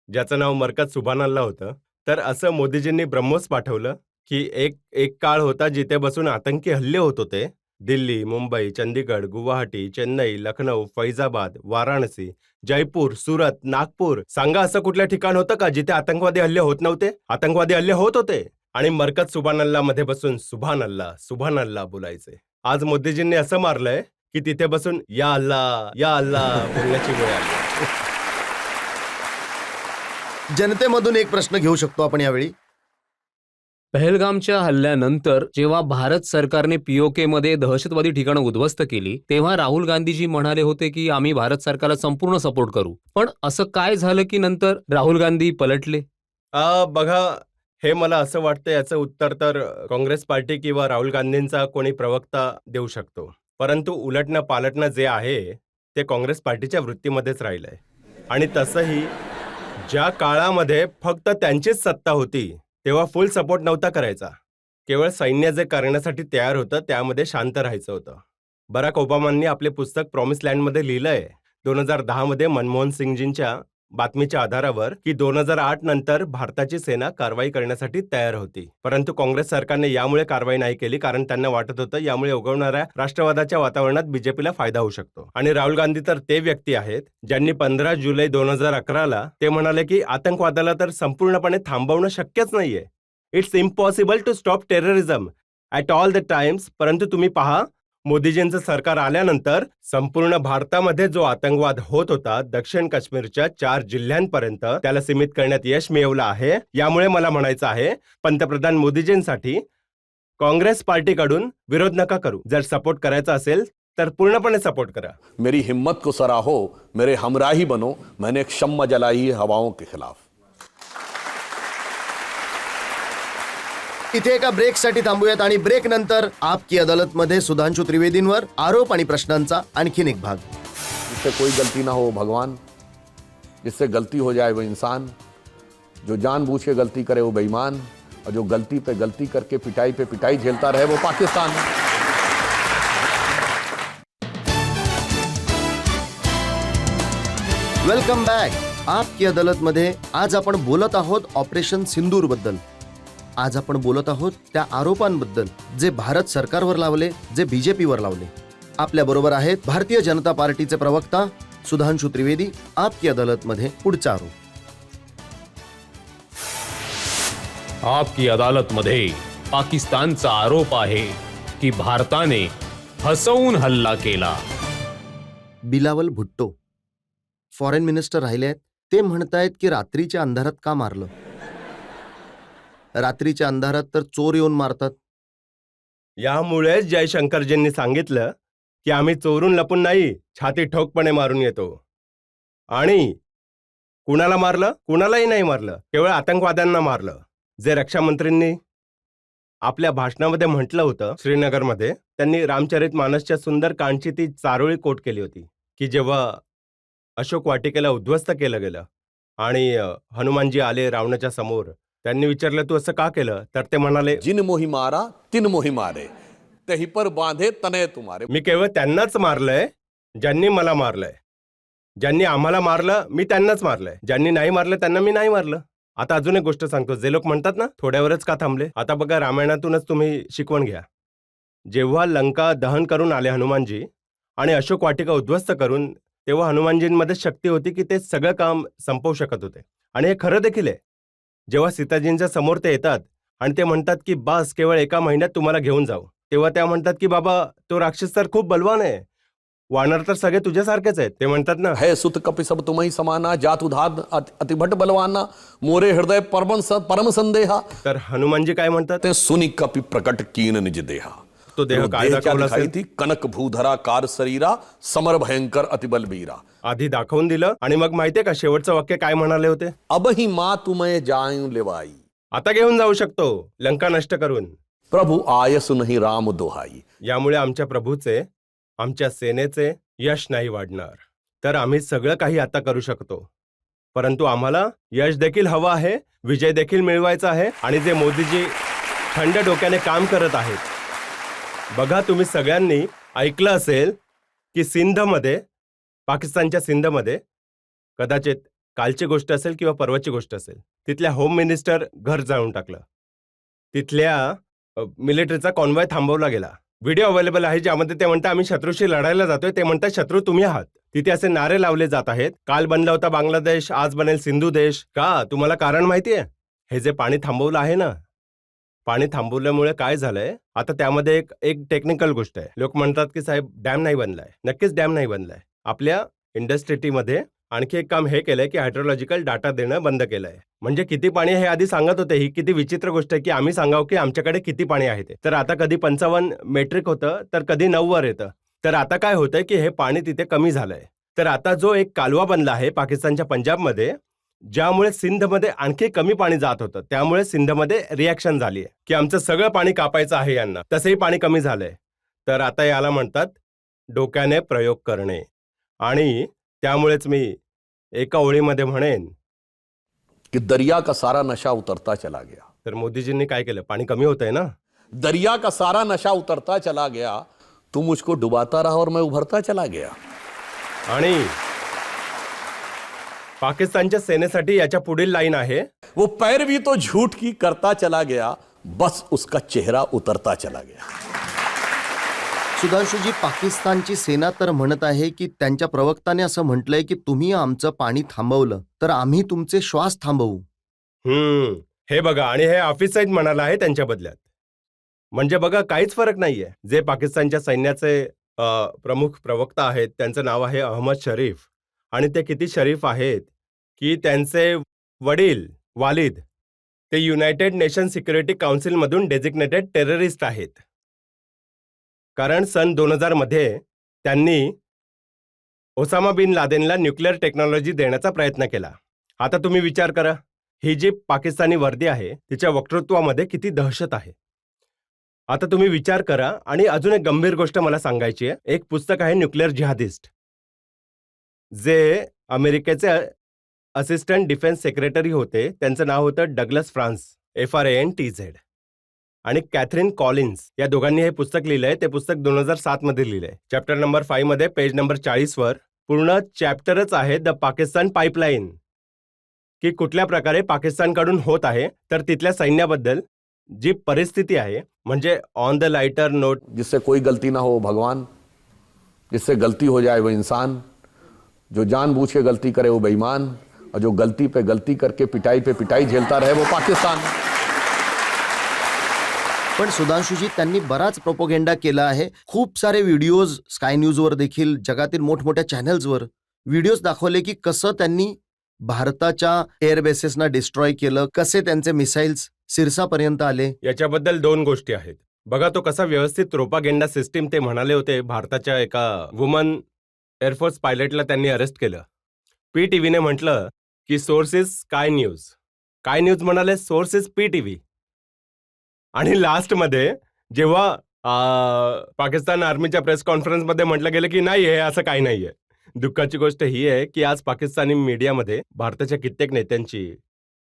ज्याचं नाव मरकज सुभानअल्लाह होतं. तर असं मोदीजींनी ब्रह्मोस पाठवलं की एक काळ होता जिथे बसून आतंकी हल्ले होत होते. दिल्ली, मुंबई, चंदीगड, गुवाहाटी, चेन्नई, लखनौ, फैजाबाद, वाराणसी, जयपूर, सुरत, नागपूर. सांगा असं कुठलं ठिकाण होतं का जिथे आतंकवादी हल्ले होत नव्हते? आतंकवादी हल्ले होत होते आणि मरकज सुभानअल्लाह मध्ये बसून सुभानअल्लाह बोलायचे. आज मोदीजींनी असं मारलंय की तिथे बसून या अल्लाह बोलण्याची वेळ आली. जनतेमधून एक प्रश्न घेऊ शकतो आपण यावेळी. पहलगामच्या हल्ल्यानंतर जेव्हा भारत सरकारने POK मध्ये दहशतवादी ठिकाणं उद्ध्वस्त केली, तेव्हा राहुल गांधीजी म्हणाले होते की आम्ही भारत सरकारला संपूर्ण सपोर्ट करू. पण असं काय झालं की नंतर राहुल गांधी पलटले? बघा, हे मला असं वाटतं याचं उत्तर तर काँग्रेस पार्टी किंवा राहुल गांधींचा कोणी प्रवक्ता देऊ शकतो. परंतु उलटणं पालटणं जे आहे ते काँग्रेस पार्टीच्या वृत्तीमध्येच राहिलंय. आणि तसंही ज्या काळामध्ये फक्त त्यांचीच सत्ता होती तेव्हा फुल सपोर्ट नव्हता करायचा. केवळ सैन्य जे करण्यासाठी तयार होतं त्यामध्ये शांत राहायचं होतं. बराक ओबामांनी आपले पुस्तक प्रॉमिस लँडमध्ये लिहिलंय 2010 मध्ये मनमोहन सिंगजींच्या बातमीच्या आधारावर की 2008 नंतर भारताची सेना कारवाई करण्यासाठी तयार होती. परंतु काँग्रेस सरकारने यामुळे कारवाई नाही केली, कारण त्यांना वाटत होतं यामुळे उगवणाऱ्या राष्ट्रवादाच्या वातावरणात बीजेपीला फायदा होऊ शकतो. आणि राहुल गांधी तर ते व्यक्ती आहेत ज्यांनी 15 जुलै 2011ला ते म्हणाले की आतंकवादाला तर संपूर्णपणे थांबवणं शक्यच नाहीये. It's impossible to stop terrorism at all the times. परंतु तुम्ही पहा, मोदीजींचं सरकार आल्यानंतर संपूर्ण भारतामध्ये जो आतंकवाद होत होता दक्षिण काश्मीरच्या 4 जिल्ह्यांपर्यंत त्याला सीमित करण्यात यश मिळवलं आहे. यामुळे मला म्हणायचं आहे पंतप्रधान मोदीजींसाठी काँग्रेस पार्टीकडून विरोध नका करू. जर सपोर्ट करायचा असेल तर पूर्णपणे सपोर्ट करा. मेरी हिम्मत को सराहो, मेरे हमराही बनो. मैंने एक शम्मा जलाई है हवाओं के खिलाफ. इथे एका ब्रेकसाठी थांबूयात आणि ब्रेक नंतर आपकी अदालत मध्ये सुधांशु त्रिवेदींवर आरोप आणि प्रश्नांचा आणखीन एक भाग. जिससे कोई गलती ना हो भगवान, जिससे गलती हो जाए वो इंसान, जो जानबूझ के गलती करे वो बेईमान, और जो गलती पे गलती करके पिटाई पे पिटाई झेलता रहे वो पाकिस्तान. Welcome back. आपकी अदालत मध्ये आज आपण बोलत आहोत ऑपरेशन सिंदूर बद्दल. आज आपण बोलत आहोत त्या आरोपांबद्दल जे भारत सरकारवर लावले, जे बीजेपीवर लावले. आपल्या बरोबर आहेत भारतीय जनता पार्टीचे प्रवक्ता सुधांशु त्रिवेदी. आपकी अदालत मध्ये पुढचा आरोप. आपकी अदालत मध्ये पाकिस्तानचा आरोप आहे की भारताने फसवून हल्ला केला. बिलावल भुट्टो फॉरेन मिनिस्टर राहिले आहेत. ते म्हणतायत की रात्रीच्या अंधारात का मारलं. रात्रीच्या अंधारात तर चोर येऊन मारतात. यामुळेच जयशंकरजींनी सांगितलं की आम्ही चोरून लपून नाही, छाती ठोकपणे मारून येतो. आणि कुणाला मारलं? कुणालाही नाही मारलं, केवळ आतंकवाद्यांना मारलं. जे रक्षामंत्रींनी आपल्या भाषणामध्ये म्हटलं होतं श्रीनगरमध्ये, त्यांनी रामचरित मानसच्या सुंदर कांडची ती चारोळी कोट केली होती की जेव्हा अशोक वाटिकेला उद्ध्वस्त केलं गेलं आणि हनुमानजी आले रावणाच्या समोर, त्यांनी विचारलं तू असं का केलं? तर ते म्हणाले जिन मोही मारा तिन मोही मारे, तही पर बांधे तने तुम्हारे. मी केवळ त्यांनाच मारलंय ज्यांनी मला मारलंय. ज्यांनी आम्हाला मारलं मी त्यांनाच मारलंय, ज्यांनी नाही मारलं त्यांना मी नाही मारलं. आता अजून एक गोष्ट सांगतो. जे लोक म्हणतात ना थोड्यावरच का थांबले, आता बघा रामायणातूनच तुम्ही शिकवण घ्या. जेव्हा लंका दहन करून आले हनुमानजी आणि अशोक वाटिका उद्ध्वस्त करून, तेव्हा हनुमानजींमध्ये शक्ती होती की ते सगळं काम संपवू शकत होते. आणि हे खरं देखील आहे. जेव्हा सीताजींच्या समोर ते येतात आणि ते म्हणतात की बस केवळ एका महिन्यात तुम्हाला घेऊन जाऊ, तेव्हा त्या म्हणतात की बाबा तो राक्षस तर खूप बलवान आहे, वानर तर सगळे तुझ्यासारखेच आहेत. ते म्हणतात ना है सुत कपि सब तुम्ही समाना, जात उधार अतिभट बलवाना, मोरे हृदय परम संदेहा. तर हनुमानजी काय म्हणतात? ते सुनी कपि प्रकट कीन निज देहा. तो देह काय दाखवला असेल? थी कनक भूधरा कार शरीरा, समर भयंकर अतिबलबीरा. आधी दाखवून दिलं आणि मग माहितीये का शेवटचं वाक्य काय म्हणाले होते? अब ही मा तुम्हें जाऊं लेवाई. आता घेऊन जाऊ शकतो लंका नष्ट करून. प्रभू आयसु नहीं राम दोहाई. यामुळे आमच्या प्रभूचे, आमच्या सेनेचे यश नाही वाढणार. तर आम्ही सगळं काही आता करू शकतो, परंतु आम्हाला यश देखील हवं आहे, विजय देखील मिळवायचा आहे. आणि जे मोदीजी थंड डोक्याने काम करत आहेत, बघा तुम्ही सगळ्यांनी ऐकलं असेल की सिंधमध्ये, पाकिस्तानच्या सिंधमध्ये, कदाचित कालची गोष्ट असेल किंवा परवाची गोष्ट असेल, तिथल्या होम मिनिस्टर घर जाळून टाकलं. तिथल्या मिलिटरीचा कॉन्वॉय थांबवला गेला. व्हिडिओ अवेलेबल आहे ज्यामध्ये ते म्हणतात आम्ही शत्रूशी लढायला जातोय. ते म्हणतात शत्रू तुम्ही आहात. तिथे असे नारे लावले जात आहेत. काल बनला होता बांगलादेश, आज बनेल सिंधू देश. का? तुम्हाला कारण माहितीये? हे जे पाणी थांबवलं आहे ना, पाणी थांबवल्यामुळे काय झालंय, आता त्यामध्ये एक टेक्निकल गोष्ट आहे. लोक म्हणतात की साहेब डॅम नाही बनलाय. नक्कीच डॅम नाही बनलाय. आपल्या इंडस्ट्रीमध्ये आणखी एक काम हे केलंय की हायड्रोलॉजिकल डाटा देणं बंद केलंय. म्हणजे किती पाणी हे आधी सांगत होते. ही किती विचित्र गोष्ट आहे की आम्ही सांगावं की आमच्याकडे किती पाणी आहे ते. तर आता कधी 55 मेट्रिक होतं तर कधी 9 वर येतं. तर आता काय होतंय की हे पाणी तिथे कमी झालंय. तर आता जो एक कालवा बनला आहे पाकिस्तानच्या पंजाबमध्ये, ज्यामुळे सिंधमध्ये आणखी कमी पाणी जात होतं, त्यामुळे सिंधमध्ये रिॲक्शन झाली आहे की आमचं सगळं पाणी कापायचं आहे यांना. तसंही पाणी कमी झालंय. तर आता याला म्हणतात डोक्याने प्रयोग करणे. आणि त्यामुळेच मी एका ओळीमध्ये म्हणेन कि दरिया का सारा नशा उतरता चला गया. तर मोदीजींनी काय केलं? पाणी कमी होतंय ना. दरिया का सारा नशा उतरता चला गया, तुम मुझको डुबाता रहा और मैं उभरता चला गया. आणि पाकिस्तानच्या सेनेसाठी याच्या पुढील लाईन आहे, वो पैरवी तो झूठ की करता चला गया, बस उसका चेहरा उतरता चला गया. सुधांशुजी, पाकिस्तानची सेना तर म्हणत आहे की त्यांच्या प्रवक्त्याने असं म्हटलंय की तुम्ही आमचं पाणी थांबवलं तर आम्ही तुमचे श्वास थांबवू. हे बघा, आणि हे ऑफिसाईज म्हणाला आहे त्यांच्या बदल्यात. म्हणजे बघा काहीच फरक नाहीये. जे पाकिस्तानच्या सैन्याचे प्रमुख प्रवक्ता आहेत त्यांचं नाव आहे अहमद शरीफ. आणि ते किती शरीफ आहेत की त्यांचे वडील वालिद ते युनायटेड नेशन सिक्युरिटी काउन्सिलमधून डेझिग्नेटेड टेररिस्ट आहेत. कारण सन 2000 मध्ये त्यांनी ओसामा बिन लादेनला न्यूक्लिअर टेक्नॉलॉजी देण्याचा प्रयत्न केला. आता तुम्ही विचार करा, ही जी पाकिस्तानी वर्दी आहे तिच्या वक्तृत्वामध्ये किती दहशत आहे. आता तुम्ही विचार करा. आणि अजून एक गंभीर गोष्ट मला सांगायची आहे. एक पुस्तक आहे न्यूक्लिअर जिहादिस्ट, जे अमेरिकेचे असिस्टंट डिफेन्स सेक्रेटरी होते. त्यांचं नाव होतं डग्लस फ्रान्स, FRANTZ, आणि कॅथरीन कॉलिन्स या दोघांनी हे पुस्तक लिहिलंय. ते पुस्तक 2007 मध्ये लिहिलंय. चॅप्टर नंबर 5 मध्ये पेज नंबर 40 वर पूर्ण चॅप्टरच आहे द पाकिस्तान पाईपलाईन, की कुठल्या प्रकारे पाकिस्तानकडून होत आहे. तर तिथल्या सैन्याबद्दल जी परिस्थिती आहे, म्हणजे ऑन द लाइटर नोट, जिससे कोई गलती ना हो भगवान, जिससे गलती हो जाए वो इंसान, जो जानबूझ के गलती करे वो बेईमान, और जो गलती पे गलती करके पिटाई पे पिटाई झेलता रहे वो पाकिस्तान. पण सुधांशुजी, त्यांनी बराच प्रोपोगेंडा केला आहे. खूप सारे व्हिडिओज स्काय न्यूजवर देखील, जगातील मोठमोठ्या चॅनल्सवर व्हिडिओज दाखवले की कसं त्यांनी भारताच्या एअरबेसेसना डिस्ट्रॉय केलं, कसे त्यांचे मिसाईल्स सिरसापर्यंत आले. याच्याबद्दल 2 गोष्टी आहेत. बघा, तो कसा व्यवस्थित प्रोपागेंडा सिस्टीम ते म्हणाले होते. भारताच्या एका वुमन एअरफोर्स पायलटला त्यांनी अरेस्ट केलं. PTVने म्हटलं की source is sky news. Sky news म्हणाले सोर्स इज PTV. आणि लास्टमध्ये जेव्हा पाकिस्तान आर्मीच्या प्रेस कॉन्फरन्समध्ये म्हटलं गेलं की नाही, हे असं काही नाहीये. दुःखाची गोष्ट ही आहे की आज पाकिस्तानी मीडियामध्ये भारताच्या कित्येक नेत्यांची,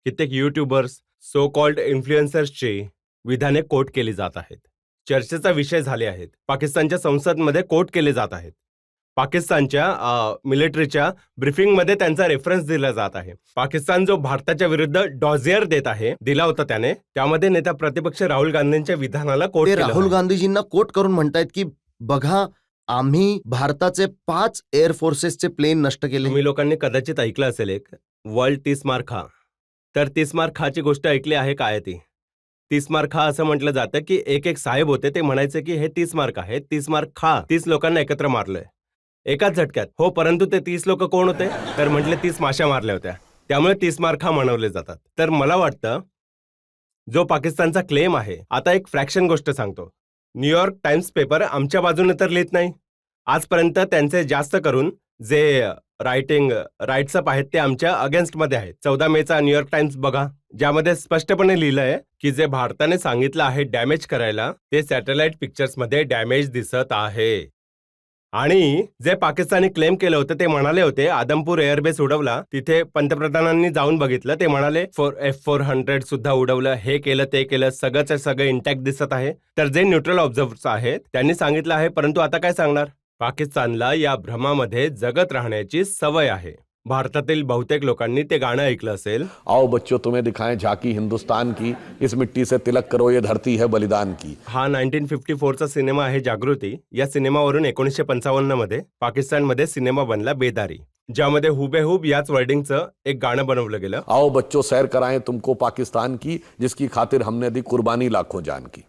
कित्येक युट्यूबर्स, सो कॉल्ड इन्फ्लुएन्सर्सची विधाने कोट केली जात आहेत. चर्चेचा विषय झाले आहेत. पाकिस्तानच्या संसदमध्ये कोट केले जात आहेत. पाकिस्तानच्या मिलिटरीच्या ब्रीफिंगमध्ये त्यांचा रेफरन्स दिला जात आहे. पाकिस्तान जो भारताच्या विरुद्ध डॉझियर देत आहे, दिला होता त्याने, त्यामध्ये नेता प्रतिपक्ष राहुल गांधींच्या विधानाला कोट ते केलं राहुल आहे. गांधीजींना कोट करून म्हणतायत की बघा, आम्ही भारताचे 5 एअर फोर्सेसचे प्लेन नष्ट केले. तुम्ही लोकांनी कदाचित ऐकलं असेल एक वर्ल्ड तीस्मार खा. तर तीस्मार खाची गोष्ट ऐकली आहे काय ती? तीस्मार खा असं म्हटलं जातं की एक साहेब होते, ते म्हणायचे की हे 30 मार्क आहे, 30 मार्क खा. 30 लोकांना एकत्र मारलंय एकाच झटक्यात. हो, परंतु ते 30 लोक कोण होते? तर म्हटले 30 माश्या मारल्या होत्या, त्यामुळे 30 मार खा म्हणवले जातात. तर मला वाटतं जो पाकिस्तानचा क्लेम आहे, आता एक फ्रॅक्शन गोष्ट सांगतो. न्यूयॉर्क टाइम्स पेपर आमच्या बाजूने तर लिहित नाही. आजपर्यंत त्यांचे जास्त करून जे राईट्स अप आहेत ते आमच्या अगेन्स्टमध्ये आहेत. 14 मेचा न्यूयॉर्क टाइम्स बघा, ज्यामध्ये स्पष्टपणे लिहिलं आहे की जे भारताने सांगितलं आहे डॅमेज करायला, ते सॅटेलाइट पिक्चर्समध्ये डॅमेज दिसत आहे. आणि जे पाकिस्तानी क्लेम केलं होतं, ते म्हणाले होते आदमपूर एअरबेस उडवला, तिथे पंतप्रधानांनी जाऊन बघितलं, ते म्हणाले F-400 सुद्धा उडवलं, हे केलं ते केलं, सगळंच सगळं इंटॅक्ट दिसत आहे. तर जे न्यूट्रल ऑब्झर्वर्स आहेत त्यांनी सांगितलं आहे, परंतु आता काय सांगणार? पाकिस्तानला या भ्रमामध्ये जगत राहण्याची सवय आहे. भारतातील बहुतेक लोकांनी ते गाणं ऐकलं असेल, आओ बच्चों तुम्हें दिखाएं झांकी हिंदुस्तान की, इस मिट्टी से तिलक करो ये धरती है बलिदान की. हा 1954चा सिनेमा आहे जागृती. या सिनेमावरून 1955 मध्ये पाकिस्तानमध्ये सिनेमा बनला बेदारी, ज्यामध्ये हुबेहूब याच वर्डिंगचं एक गाणं बनवलं गेलं. आओ बच्चों सैर कराएं तुमको पाकिस्तान की, जिसकी खातिर हमने दी कुर्बानी लाखों जान की.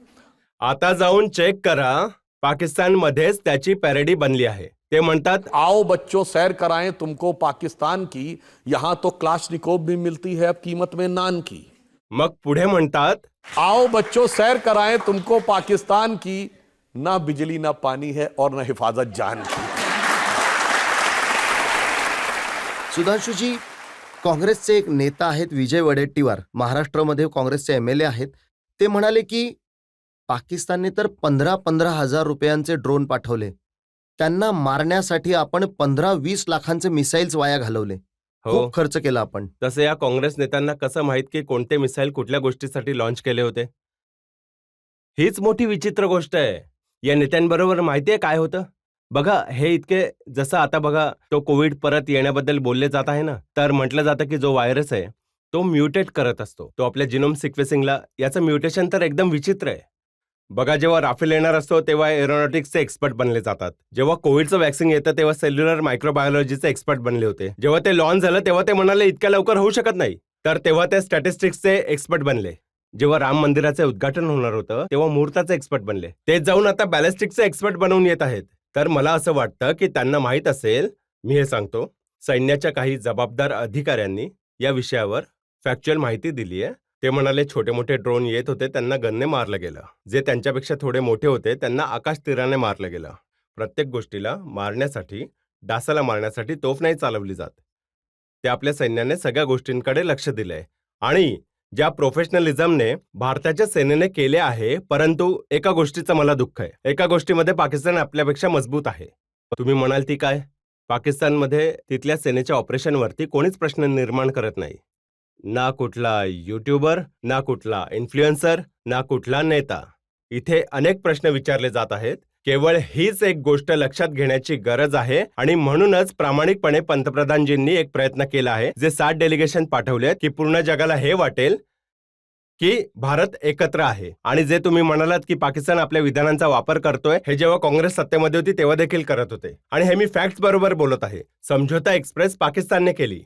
आता जाऊन चेक करा, पाकिस्तानमध्येच त्याची पॅरोडी बनली आहे. ते म्हणतात, आओ बच्चों सैर कराएं तुमको पाकिस्तान की, यहाँ तो क्लाशनिकोव भी मिलती है अब कीमत में नान की. मग पुढे म्हणतात, आओ बच्चों सैर कराएं तुमको पाकिस्तान की, ना बिजली ना पानी है और ना हिफाजत जान की. सुधांशुजी, काँग्रेसचे एक नेता आहेत विजय वडेट्टीवार, महाराष्ट्रामध्ये काँग्रेसचे MLA आहेत. ते म्हणाले की पाकिस्तानने तर 15-15 हजार रुपयांचे ड्रोन पाठवले, त्यांना मारण्यासाठी आपण 15-20 लाखांचे मिसाईल्स वाया घालवले, खूप खर्च केला आपण. तसं या काँग्रेस नेत्यांना कसं माहित की कोणते मिसाईल कुठल्या गोष्टीसाठी लॉन्च केले होते? हीच मोठी विचित्र गोष्ट आहे. या नेत्यांबरोबर माहितीये काय होतं? बघा, हे इतके, जसं आता बघा तो कोविड परत येण्याबद्दल बोलले जात आहे ना, तर म्हटलं जातं की जो व्हायरस आहे तो म्युटेट करत असतो, तो आपल्या जिनोम सिक्वेन्सिंगला, याचं म्युटेशन तर एकदम विचित्र आहे. बघा, जेव्हा राफेल येणार असतो तेव्हा एरोनॉटिक्सचे एक्सपर्ट बनले जातात. जेव्हा कोविडचं वॅक्सिन येतं तेव्हा सेल्युलर मायक्रोबायोलॉजीचे एक्सपर्ट बनले होते. जेव्हा ते लॉन्च झालं तेव्हा ते म्हणाले इतक्या लवकर होऊ शकत नाही, तर तेव्हा ते स्टॅटिस्टिक्सचे एक्सपर्ट बनले. जेव्हा राम मंदिराचे उद्घाटन होणार होतं तेव्हा मुहूर्ताचे एक्सपर्ट बनले. तेच जाऊन आता बॅलिस्टिकचे एक्सपर्ट बनवून येत आहेत. तर मला असं वाटतं की त्यांना माहीत असेल, मी हे सांगतो, सैन्याच्या काही जबाबदार अधिकाऱ्यांनी या विषयावर फॅक्च्युअल माहिती दिली आहे. ते म्हणाले छोटे मोठे ड्रोन येत होते त्यांना गनने मारलं गेलं, जे त्यांच्यापेक्षा थोडे मोठे होते त्यांना आकाश तीराने मारलं गेलं. प्रत्येक गोष्टीला मारण्यासाठी, डासाला मारण्यासाठी तोफ नाही चालवली जात. ते आपल्या सैन्याने सगळ्या गोष्टींकडे लक्ष दिलंय आणि ज्या प्रोफेशनलिझमने भारताच्या सेनेने केले आहे, परंतु एका गोष्टीचं मला दुःख आहे. एका गोष्टीमध्ये पाकिस्तान आपल्यापेक्षा मजबूत आहे. तुम्ही म्हणाल ती काय? पाकिस्तानमध्ये तिथल्या सेनेच्या ऑपरेशनवरती कोणीच प्रश्न निर्माण करत नाही. ना कुठला युट्यूबर, ना कुठला इन्फ्लुएन्सर, ना कुठला नेता. इथे अनेक प्रश्न विचारले जात आहेत. केवळ हीच एक गोष्ट लक्षात घेण्याची गरज आहे आणि म्हणूनच प्रामाणिकपणे पंतप्रधानजींनी एक प्रयत्न केला आहे, जे 7 डेलिगेशन पाठवले की पूर्ण जगाला हे वाटेल की भारत एकत्र आहे. आणि जे तुम्ही म्हणालात की पाकिस्तान आपल्या विधानांचा वापर करतोय, हे जेव्हा काँग्रेस सत्तेमध्ये होती तेव्हा देखील करत होते. आणि हे मी फॅक्ट्स बरोबर बोलत आहे. समझोता एक्सप्रेस पाकिस्तानने केली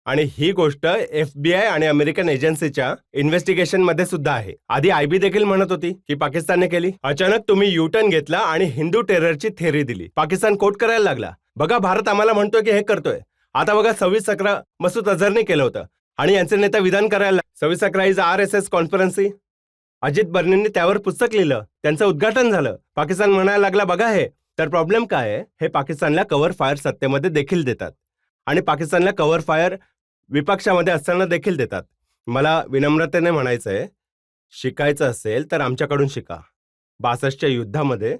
आणि ही गोष्ट FBI आणि अमेरिकन एजन्सीच्या इन्व्हेस्टिगेशन मध्ये सुद्धा आहे. आधी IB देखील म्हणत होती की पाकिस्तानने केली. अचानक तुम्ही युटर्न घेतला आणि हिंदू टेररची थेअरी दिली. पाकिस्तान कोट करायला लागला. बघा भारत आम्हाला म्हणतोय की हे करतोय. आता बघा 26/11 मसूद अझहरने केलं होतं आणि यांचे नेता विधान करायला. 26/11 इज RSS कॉन्फरन्सी. अजित बर्नींनी त्यावर पुस्तक लिहिलं, त्यांचं उद्घाटन झालं. पाकिस्तान म्हणायला लागला बघा हे. तर प्रॉब्लेम काय आहे? हे पाकिस्तानला कव्हर फायर सत्तेमध्ये देखील देतात आणि पाकिस्तानला कव्हर फायर विपक्षामध्ये असताना देखील देतात. मला विनम्रतेने म्हणायचंय, शिकायचं असेल तर आमच्याकडून शिका. 62च्या युद्धामध्ये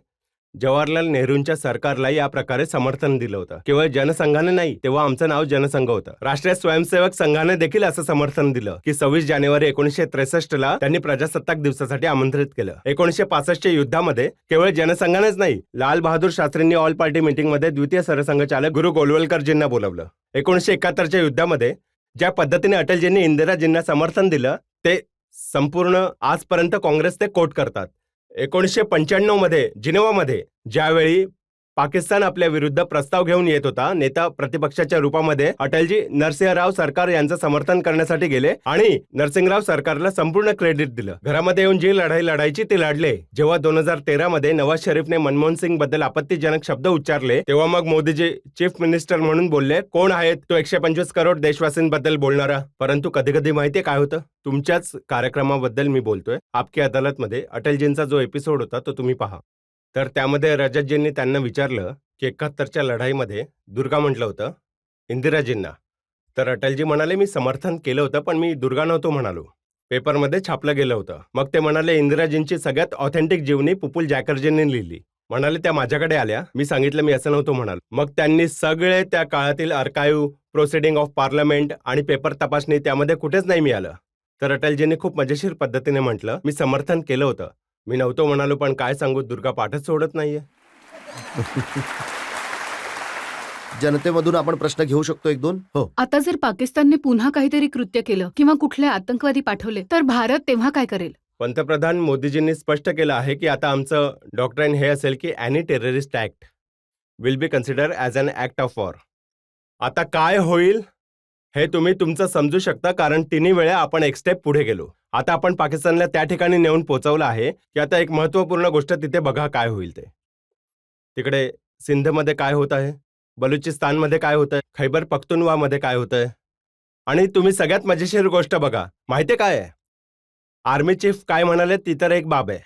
जवाहरलाल नेहरूंच्या सरकारला या प्रकारे समर्थन दिलं होतं. केवळ जनसंघाने नाही, तेव्हा आमचं नाव जनसंघ होतं. राष्ट्रीय स्वयंसेवक संघाने देखील असं समर्थन दिलं की 26 जानेवारी 1963ला त्यांनी प्रजासत्ताक दिवसासाठी आमंत्रित केलं. 1965च्या युद्धामध्ये केवळ जनसंघानेच नाही, लाल बहादूर शास्त्रींनी ऑल पार्टी मीटिंगमध्ये द्वितीय सरसंघचालक गुरु गोलवलकरजींना बोलवलं. 1971च्या युद्धामध्ये ज्या पद्धतीने अटलजींनी इंदिराजींना समर्थन दिलं, ते संपूर्ण आजपर्यंत काँग्रेस ते कोट करतात. 1995 मध्ये जिनेवामध्ये ज्यावेळी पाकिस्तान आपल्या विरुद्ध प्रस्ताव घेऊन येत होता, नेता प्रतिपक्षाच्या रूपामध्ये अटलजी नरसिंहराव सरकार यांचं समर्थन करण्यासाठी गेले आणि नरसिंहराव सरकारला संपूर्ण क्रेडिट दिलं. घरामध्ये येऊन जी लढाई लढायची ती लढले. जेव्हा 2013 मध्ये नवाज शरीफने मनमोहन सिंग बद्दल आपत्तीजनक शब्द उच्चारले, तेव्हा मग मोदीजी चीफ मिनिस्टर म्हणून बोलले, कोण आहेत तो 125 करोड देशवासींबद्दल बोलणारा. परंतु कधी कधी माहितीये काय होतं? तुमच्याच कार्यक्रमाबद्दल मी बोलतोय. आपकी अदालतमध्ये अटलजींचा जो एपिसोड होता तो तुम्ही पहा. तर त्यामध्ये रजतजींनी त्यांना विचारलं की 71च्या लढाईमध्ये दुर्गा म्हटलं होतं इंदिराजींना. तर अटलजी म्हणाले, मी समर्थन केलं होतं पण मी दुर्गा नव्हतो म्हणालो. पेपरमध्ये छापलं गेलं होतं. मग ते म्हणाले, इंदिराजींची सगळ्यात ऑथेंटिक जीवनी पुपुल जॅकर्जींनी लिहिली. म्हणाले त्या माझ्याकडे आल्या, मी सांगितलं मी असं नव्हतं म्हणालो. मग त्यांनी सगळे त्या काळातील आर्काईव्ह, प्रोसिडिंग ऑफ पार्लमेंट आणि पेपर तपासणी त्यामध्ये कुठेच नाही मिळालं. तर अटलजींनी खूप मजेशीर पद्धतीने म्हटलं, मी समर्थन केलं होतं, मी नव्हतो म्हणालो, पण काय सांगू, दुर्गा पाठच सोडत नाहीये. जनतेमधून आपण प्रश्न घेऊ शकतो 1-2? हो. आता जर पाकिस्तानने पुन्हा काहीतरी कृत्य केलं किंवा कुठले आतंकवादी पाठवले तर भारत तेव्हा काय करेल? पंतप्रधान मोदीजींनी स्पष्ट केलं आहे की आता आमचं डॉक्ट्राईन हे असेल की any terrorist act will be consider as an act of war. आता काय होईल हे तुम्ही तुमचं समजू शकता, कारण 3 वेळा आपण एक स्टेप पुढे गेलो. आता आपण पाकिस्तानला त्या ठिकाणी नेऊन पोहोचवलं आहे की आता एक महत्त्वपूर्ण गोष्ट तिथे बघा काय होईल ते. तिकडे सिंधमध्ये काय होत आहे, बलुचिस्तानमध्ये काय होतंय, खैबर पख्तुनवामध्ये काय होतंय. आणि तुम्ही सगळ्यात मजेशीर गोष्ट बघा, माहिती काय आहे? आर्मी चीफ काय म्हणाले ती तर एक बाब आहे.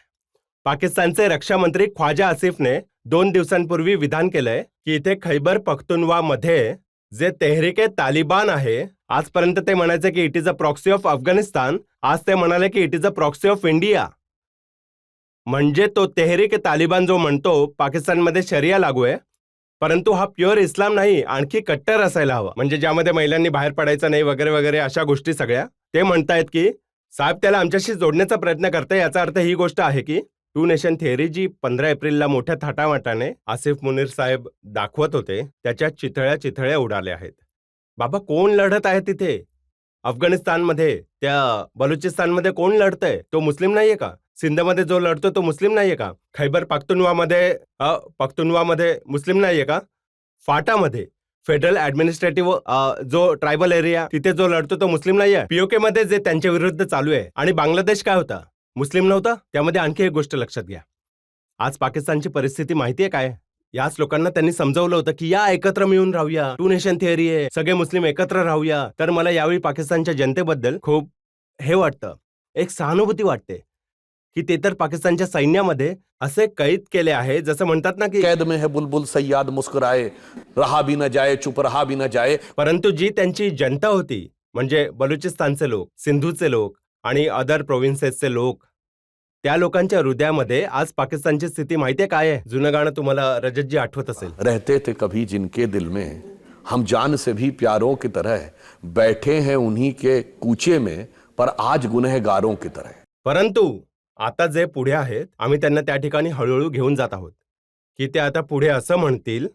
पाकिस्तानचे रक्षा मंत्री ख्वाजा आसिफने 2 दिवसांपूर्वी विधान केलंय की इथे खैबर पख्तुनवामध्ये जे तेहरीके तालिबान आहे, आजपर्यंत ते म्हणायचे की it is a proxy of Afghanistan, आज ते म्हणाले की it is a proxy of India. म्हणजे तो तेहरीके तालिबान जो म्हणतो पाकिस्तानमध्ये शरिया लागू आहे, परंतु हा प्युअर इस्लाम नाही, आणखी कट्टर असायला हवा, म्हणजे ज्यामध्ये महिलांनी बाहेर पडायचं नाही वगैरे वगैरे अशा गोष्टी सगळ्या. ते म्हणतायत की साहेब त्याला आमच्याशी जोडण्याचा प्रयत्न करते. याचा अर्थ ही गोष्ट आहे की 2 नेशन थिअरी जी 15 एप्रिलला मोठ्या थाटामाटाने आसिफ मुनीर साहेब दाखवत होते, त्याच्या चिथळ्या उडाल्या आहेत. बाबा कोण लढत आहे तिथे? अफगाणिस्तानमध्ये, त्या बलुचिस्तानमध्ये कोण लढतंय? तो मुस्लिम नाहीये का? सिंधमध्ये जो लढतो तो मुस्लिम नाहीये का? खैबर पख्तुनवामध्ये मुस्लिम नाहीये का? फाटामध्ये फेडरल ॲडमिनिस्ट्रेटिव्ह जो ट्रायबल एरिया तिथे जो लढतो तो मुस्लिम नाहीये. POK मध्ये जे त्यांच्या विरुद्ध चालू आहे, आणि बांगलादेश काय होता? मुस्लिम नव्हता. त्यामध्ये आणखी एक गोष्ट लक्षात घ्या, आज पाकिस्तानची परिस्थिती माहितीये काय? याच लोकांना त्यांनी समजावलं होतं की या एकत्र मिळून राहूया, 2 नेशन थिअरी आहे, सगळे मुस्लिम एकत्र राहूया. तर मला यावेळी पाकिस्तानच्या जनतेबद्दल खूप हे वाटतं, एक सहानुभूती वाटते की ते तर पाकिस्तानच्या सैन्यामध्ये असे कैद केले आहे, जसं म्हणतात ना की कैद में है बुलबुल सयाद मुस्कुराए, रहा भी न जाए चुप रहा भी न जाए. परंतु जी त्यांची जनता होती, म्हणजे बलुचिस्तानचे लोक, सिंधूचे लोक आणि अदर प्रोव्हिन्सेसचे लोक, त्या लोकांच्या हृदयामध्ये आज पाकिस्तानची स्थिती माहितीये काय आहे? जुनं गाणं तुम्हाला रजतजी आठवत असेल. रहते थे कभी जिनके दिल में हम जान से भी प्यारों की तरह, बैठे हैं उन्हीं के कूचे में पर आज गुनहगारों की तरह. परंतु आता जे पुढे आहेत, आम्ही त्यांना त्या ठिकाणी हळूहळू घेऊन जात आहोत की ते आता पुढे असं म्हणतील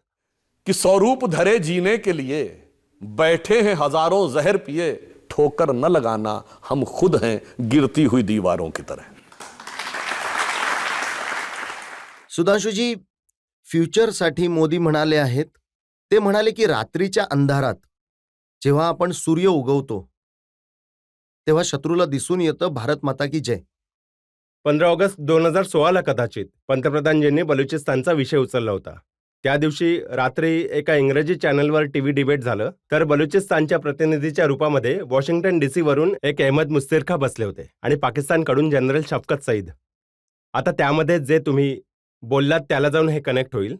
कि स्वरूप धरे जीने के लिए बैठे हैं हजारों जहर पिए, ठोकर न लगाना हम खुद हैं गिरती हुई दीवारों की तरह. सुधांशुजी, फ्युचरसाठी मोदी म्हणाले आहेत, ते म्हणाले की रात्रीच्या अंधारात जेव्हा आपण सूर्य उगवतो तेव्हा शत्रूला दिसून येतं भारत माता की जय. 15 ऑगस्ट 2016 कदाचित पंतप्रधानजींनी बलुचिस्तानचा विषय उचलला होता. त्या दिवशी रात्री एका इंग्रजी चॅनलवर टीव्ही डिबेट झालं, तर बलुचिस्तानच्या प्रतिनिधीच्या रूपामध्ये वॉशिंग्टन DC वरून एक अहमद मुस्तिरखा बसले होते आणि पाकिस्तानकडून जनरल शफकत सईद. आता त्यामध्ये जे तुम्ही बोललात त्याला जाऊन हे कनेक्ट होईल.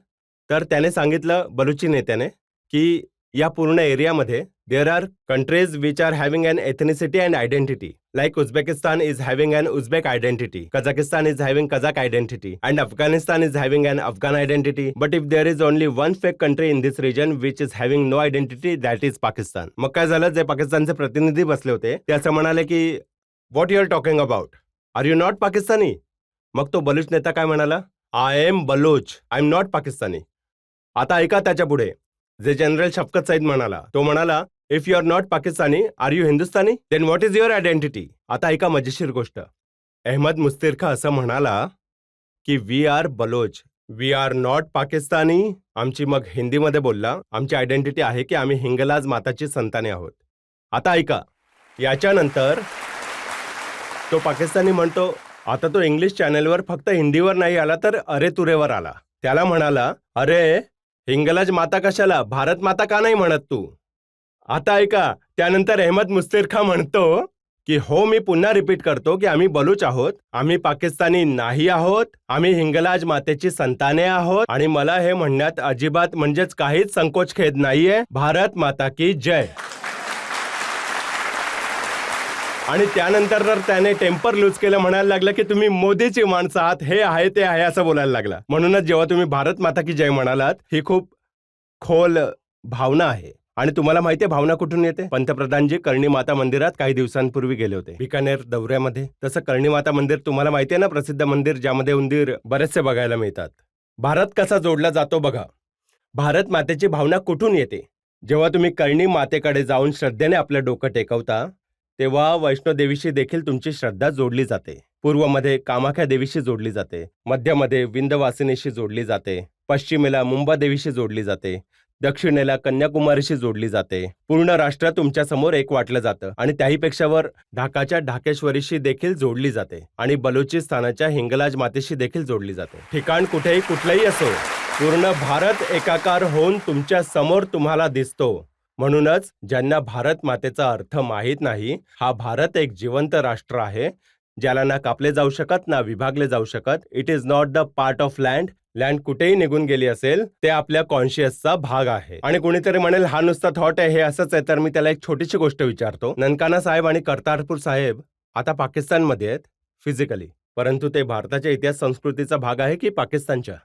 तर त्याने सांगितलं, बलुची नेत्याने, की या पूर्ण एरियामध्ये there are countries which are having an ethnicity and identity, like Uzbekistan is having an Uzbek identity, Kazakhstan is having Kazakh identity and Afghanistan is having an Afghan identity, but if there is only one fake country in this region which is having no identity, that is Pakistan. मग काय झालं, जे पाकिस्तानचे प्रतिनिधी बसले होते ते असं म्हणाले की what you are talking about, are you not Pakistani. मग तो बलूच नेता काय म्हणाला, I am Baloch, I am not Pakistani. आता ऐका त्याच्या पुढे जे जनरल शफकत सईद म्हणाला, तो म्हणाला, if you are not Pakistani are you Hindustani, then what is your identity. आता ऐका मजेशीर गोष्ट, अहमद मुस्तिरखा असं म्हणाला की we are Baloch, we are not Pakistani. आमची मग हिंदीमध्ये बोलला, आमची आयडेंटिटी आहे की आम्ही हिंगलाज माताची संताने आहोत. आता ऐका, याच्यानंतर तो पाकिस्तानी म्हणतो, आता तो इंग्लिश चॅनलवर फक्त हिंदीवर नाही आला तर अरे तुरेवर आला. त्याला म्हणाला, अरे हिंगलाज माता कशाला, भारत माता का नाही म्हणत तू. आता ऐका, त्यानंतर अहमद मुस्तिरखा म्हणतो की हो, मी पुन्हा रिपीट करतो की आम्ही बलूच आहोत, आम्ही पाकिस्तानी नाही आहोत, आम्ही हिंगलाज मातेची संताने आहोत आणि मला हे म्हणण्यात अजिबात म्हणजेच काहीच संकोच खेद नाहीये. भारत माता की जय. आणि त्यानंतर तर त्याने टेम्पर लूज केलं, म्हणायला लागला की तुम्ही मोदीची माणसं आहात, हे आहे ते आहे असं बोलायला लागला. म्हणूनच जेव्हा तुम्ही भारत माता की जय म्हणालात, ही खूप खोल भावना आहे. आणि तुम्हाला माहिती आहे भावना कुठून येते? पंतप्रधानजी कर्णी माता मंदिरात काही दिवसांपूर्वी गेले होते बिकानेर दौऱ्यामध्ये. तसं कर्णी माता मंदिर तुम्हाला माहिती आहे ना, प्रसिद्ध मंदिर ज्यामध्ये उंदीर बरेचसे बघायला मिळतात. भारत कसा जोडला जातो बघा. भारत मातेची भावना कुठून येते? जेव्हा तुम्ही कर्णी मातेकडे जाऊन श्रद्धेने आपलं डोकं टेकवता, तेव्हा वैष्णोदेवीशी देखील तुमची श्रद्धा जोडली जाते. पूर्वमध्ये कामाख्या देवीशी जोडली जाते, मध्यमध्ये विंध्यवासिनीशी जोडली जाते, पश्चिमेला मुंबादेवीशी जोडली जाते, दक्षिणेला कन्याकुमारीशी जोडली जाते. पूर्ण राष्ट्र तुमच्या समोर एक वाटलं जातं आणि त्याहीपेक्षा वर ढाकाच्या ढाकेश्वरीशी देखील जोडली जाते आणि बलुचिस्तानाच्या हिंगलाज मातेशी देखील जोडली जाते. ठिकाण कुठेही कुठलंही असो, पूर्ण भारत एकाकार होऊन तुमच्या समोर तुम्हाला दिसतो. म्हणूनच ज्यांना भारत मातेचा अर्थ माहीत नाही, हा भारत एक जिवंत राष्ट्र आहे, ज्याला ना कापले जाऊ शकत ना विभागले जाऊ शकत. It is not the part of land. Land कुठेही निघून गेली असेल, ते आपल्या कॉन्शियसचा भाग आहे. आणि कोणीतरी म्हणेल हा नुसता थॉट आहे, हे असंच आहे. तर मी त्याला एक छोटीशी गोष्ट विचारतो. ननकाना साहेब आणि करतारपूर साहेब आता पाकिस्तानमध्ये आहेत फिजिकली, परंतु ते भारताच्या इतिहास संस्कृतीचा भाग आहे की पाकिस्तानच्या?